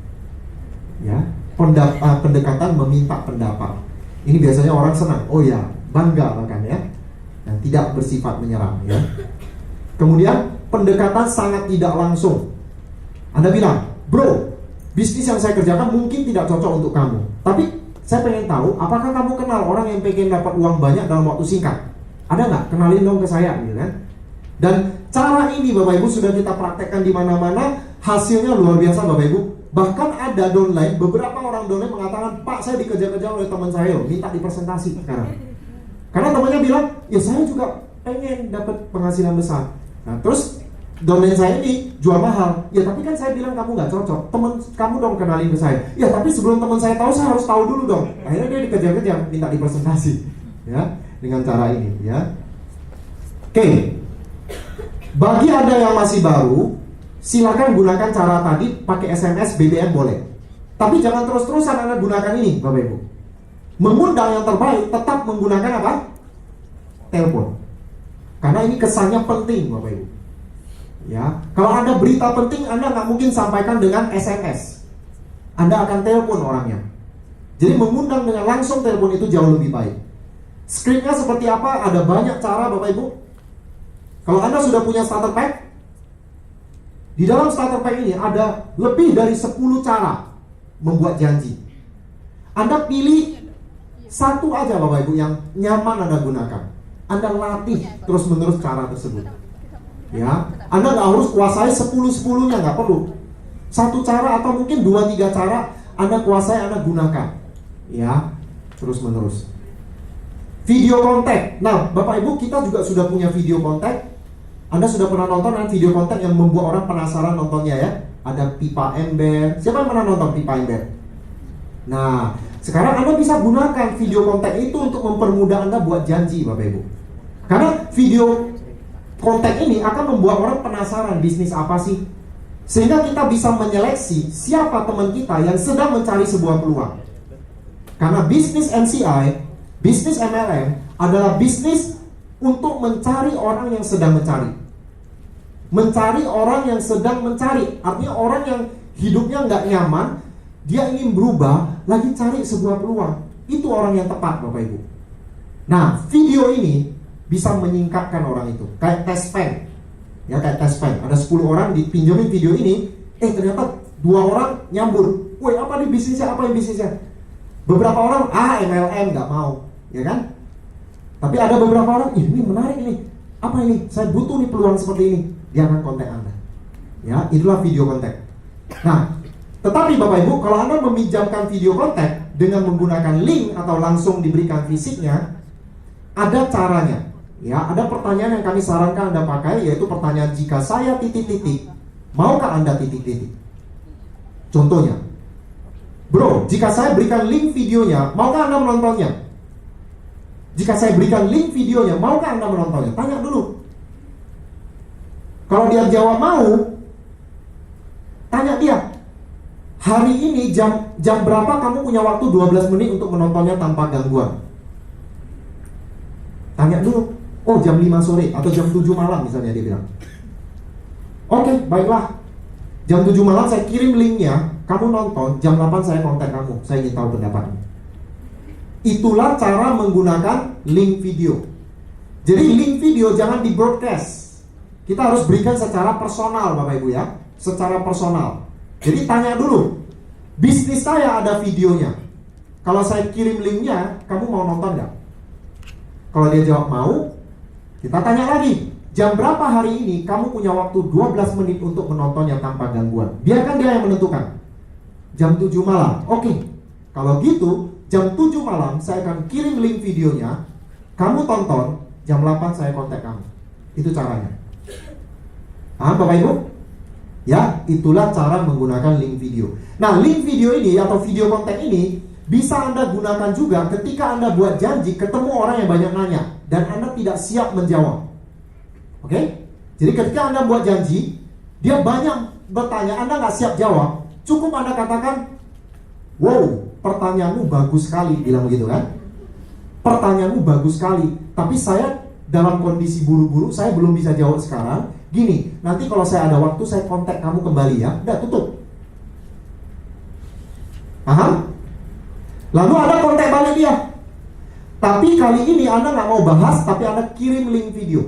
Speaker 1: Ya, pendekatan meminta pendapat. Ini biasanya orang senang. Oh ya, bangga bahkan ya. Dan tidak bersifat menyerang ya. Kemudian pendekatan sangat tidak langsung. Anda bilang, bro, bisnis yang saya kerjakan mungkin tidak cocok untuk kamu. Tapi saya pengen tahu, apakah kamu kenal orang yang pengen dapat uang banyak dalam waktu singkat? Ada nggak? Kenalin dong ke saya, gitu kan? Dan cara ini Bapak Ibu sudah kita praktekkan di mana-mana, hasilnya luar biasa Bapak Ibu. Bahkan ada downline, beberapa orang downline mengatakan, Pak, saya dikejar-kejar oleh teman saya loh, minta dipresentasi sekarang. Karena temannya bilang, ya saya juga pengen dapat penghasilan besar. Nah, terus domain saya ini jual mahal. Ya tapi kan saya bilang kamu nggak cocok. Temen kamu dong kenalin ke saya. Ya tapi sebelum teman saya tahu, saya harus tahu dulu dong. Akhirnya dia dikejar-kejar minta dipresentasi. Ya, dengan cara ini ya. Oke. Bagi Anda yang masih baru, silakan gunakan cara tadi, pakai SMS, BBM boleh. Tapi jangan terus-terusan Anda gunakan ini, Bapak Ibu. Mengundang yang terbaik tetap menggunakan apa? Telepon. Karena ini kesannya penting Bapak Ibu. Ya, kalau Anda berita penting, Anda nggak mungkin sampaikan dengan SMS. Anda akan telepon orangnya. Jadi mengundang dengan langsung telepon itu jauh lebih baik. Skripnya seperti apa? Ada banyak cara Bapak Ibu. Kalau Anda sudah punya starter pack, di dalam starter pack ini ada lebih dari 10 cara membuat janji. Anda pilih satu aja Bapak Ibu yang nyaman Anda gunakan. Anda latih terus-menerus cara tersebut. Ya, Anda nggak harus kuasai 10-10-nya, nggak perlu. Satu cara atau mungkin 2-3 cara Anda kuasai, Anda gunakan. Ya, terus-menerus. Video kontak. Nah, Bapak Ibu, kita juga sudah punya video kontak. Anda sudah pernah nonton video kontak yang membuat orang penasaran nontonnya ya? Ada pipa ember. Siapa yang pernah nonton pipa ember? Nah, sekarang Anda bisa gunakan video kontak itu untuk mempermudah Anda buat janji, Bapak Ibu. Karena video kontak ini akan membuat orang penasaran bisnis apa sih. Sehingga kita bisa menyeleksi siapa teman kita yang sedang mencari sebuah peluang. Karena bisnis MCI, bisnis MLM adalah bisnis untuk mencari orang yang sedang mencari. Mencari orang yang sedang mencari. Artinya orang yang hidupnya nggak nyaman, dia ingin berubah, lagi cari sebuah peluang. Itu orang yang tepat Bapak Ibu. Nah, video ini bisa menyingkatkan orang itu. Kayak test pen. Ya, kayak test pen. Ada 10 orang dipinjemin video ini, ternyata 2 orang nyambur. Woi, apa nih bisnisnya? Apa yang bisnisnya? Beberapa orang, MLM, nggak mau. Ya kan? Tapi ada beberapa orang, ini menarik nih. Apa ini? Saya butuh nih peluang seperti ini. Dia akan kontak Anda. Ya, itulah video kontak. Nah, tetapi Bapak Ibu, kalau Anda meminjamkan video kontak dengan menggunakan link atau langsung diberikan fisiknya, ada caranya. Ya, ada pertanyaan yang kami sarankan Anda pakai, yaitu pertanyaan jika saya titik-titik, maukah Anda titik-titik? Contohnya, bro, jika saya berikan link videonya, maukah Anda menontonnya? Jika saya berikan link videonya, maukah Anda menontonnya? Tanya dulu. Kalau dia jawab mau, tanya dia, hari ini jam berapa kamu punya waktu 12 menit untuk menontonnya tanpa gangguan? Tanya dulu. Oh, jam 5 sore atau jam 7 malam misalnya dia bilang. Oke, baiklah. Jam 7 malam saya kirim linknya, kamu nonton, jam 8 saya kontak kamu, saya ingin tahu pendapatmu. Itulah cara menggunakan link video. Jadi link video jangan di broadcast. Kita harus berikan secara personal Bapak Ibu ya, secara personal. Jadi tanya dulu, bisnis saya ada videonya. Kalau saya kirim linknya, kamu mau nonton nggak? Kalau dia jawab mau, kita tanya lagi, jam berapa hari ini kamu punya waktu 12 menit untuk menontonnya tanpa gangguan. Biarkan dia yang menentukan. Jam 7 malam, oke. Kalau gitu, jam 7 malam saya akan kirim link videonya. Kamu tonton, jam 8 saya kontak kamu. Itu caranya. Paham Bapak Ibu? Ya, itulah cara menggunakan link video. Nah, link video ini atau video kontak ini bisa Anda gunakan juga ketika Anda buat janji ketemu orang yang banyak nanya dan Anda tidak siap menjawab. Oke? Jadi ketika Anda buat janji, dia banyak bertanya, Anda nggak siap jawab, cukup Anda katakan, wow, pertanyaanmu bagus sekali, bilang begitu kan? Pertanyaanmu bagus sekali, tapi saya dalam kondisi buru-buru, saya belum bisa jawab sekarang. Gini, nanti kalau saya ada waktu, saya kontak kamu kembali ya. Udah, tutup. Paham? Lalu Anda kontak balik dia. Tapi kali ini Anda nggak mau bahas, tapi Anda kirim link video.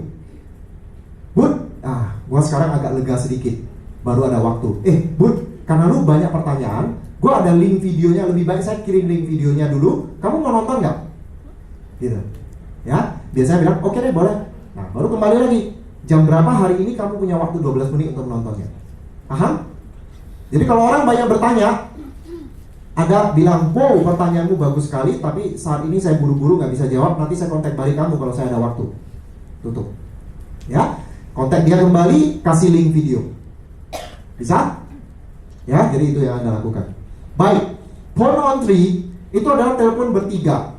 Speaker 1: Bud, gua sekarang agak lega sedikit, baru ada waktu. Bud, karena lu banyak pertanyaan, gua ada link videonya, lebih baik saya kirim link videonya dulu. Kamu mau nonton nggak? Gitu. Ya, biasanya bilang, oke deh boleh. Nah, baru kembali lagi. Jam berapa hari ini kamu punya waktu 12 menit untuk menontonnya? Paham? Jadi kalau orang banyak bertanya, ada bilang, wow pertanyaanmu bagus sekali, tapi saat ini saya buru-buru gak bisa jawab, nanti saya kontak balik kamu kalau saya ada waktu. Tutup. Ya, kontak dia kembali, kasih link video. Bisa? Ya, jadi itu yang Anda lakukan. Baik, phone on three itu adalah telepon bertiga.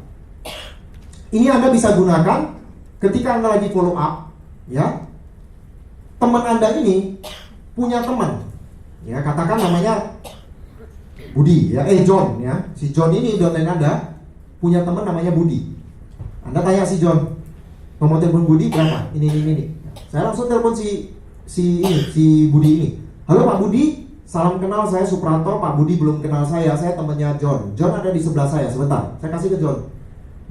Speaker 1: Ini Anda bisa gunakan ketika Anda lagi follow up, ya. Teman Anda ini punya teman, ya, katakan namanya Budi, ya, John, ya. Si John ini downline Anda punya teman namanya Budi. Anda tanya si John, nomor telepon Budi berapa? Ini. Saya langsung telepon si Budi ini. Halo Pak Budi, salam kenal, saya Supranto. Pak Budi belum kenal saya temannya John. John ada di sebelah saya, sebentar. Saya kasih ke John.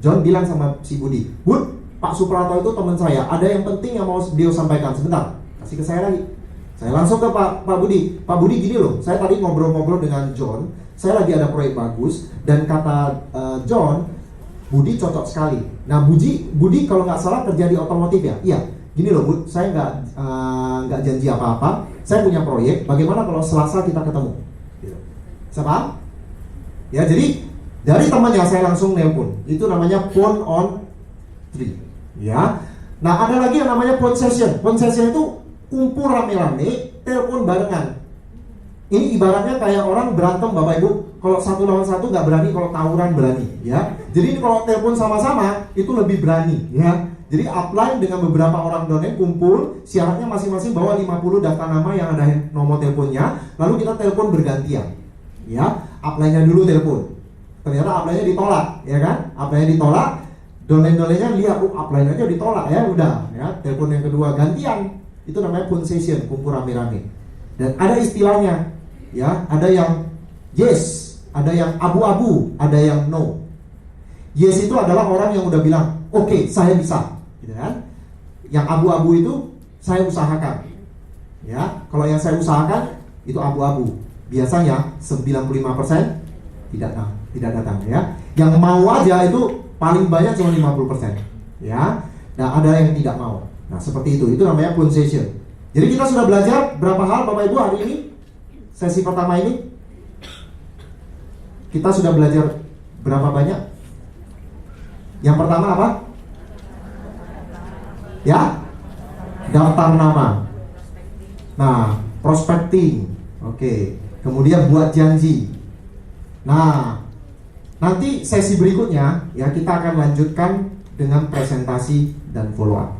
Speaker 1: John bilang sama si Budi, Bud, Pak Supranto itu teman saya. Ada yang penting yang mau dia sampaikan. Sebentar, kasih ke saya lagi. Saya langsung ke Pak Budi. Pak Budi gini loh, saya tadi ngobrol-ngobrol dengan John. Saya lagi ada proyek bagus dan kata John, Budi cocok sekali. Nah Budi kalau nggak salah kerja di otomotif ya. Iya. Gini loh Bud, saya nggak janji apa-apa. Saya punya proyek. Bagaimana kalau Selasa kita ketemu? Gitu. Siapa? Ya jadi dari temannya saya langsung nelpon. Itu namanya phone on three. Ya. Nah ada lagi yang namanya phone session. Phone session itu kumpul rame-rame, telepon barengan. Ini ibaratnya kayak orang berantem Bapak Ibu. Kalau satu lawan satu nggak berani, kalau tawuran berani, ya. Jadi kalau telepon sama-sama itu lebih berani, ya. Jadi upline dengan beberapa orang downline kumpul, syaratnya masing-masing bawa 50 daftar nama yang ada nomor teleponnya, lalu kita telepon bergantian, ya. Upline-nya dulu telepon. Ternyata upline-nya ditolak, ya kan? Upline-nya ditolak, downline-nya lihat, upline aja ditolak, ya udah, ya. Telepon yang kedua gantian. Itu namanya phone session, kumpul rame-rame. Dan ada istilahnya, ya, ada yang yes, ada yang abu-abu, ada yang no. Yes itu adalah orang yang udah bilang, oke, saya bisa, gitu kan? Yang abu-abu itu saya usahakan, ya. Kalau yang saya usahakan itu abu-abu. Biasanya 95% tidak datang, ya. Yang mau aja itu paling banyak cuma 50%, ya. Nah ada yang tidak mau. Nah seperti itu namanya phone session. Jadi kita sudah belajar berapa hal Bapak Ibu hari ini? Sesi pertama ini kita sudah belajar berapa banyak? Yang pertama apa? Ya? Daftar nama. Nah, prospecting. Oke. Kemudian buat janji. Nah, nanti sesi berikutnya ya kita akan lanjutkan dengan presentasi dan follow up.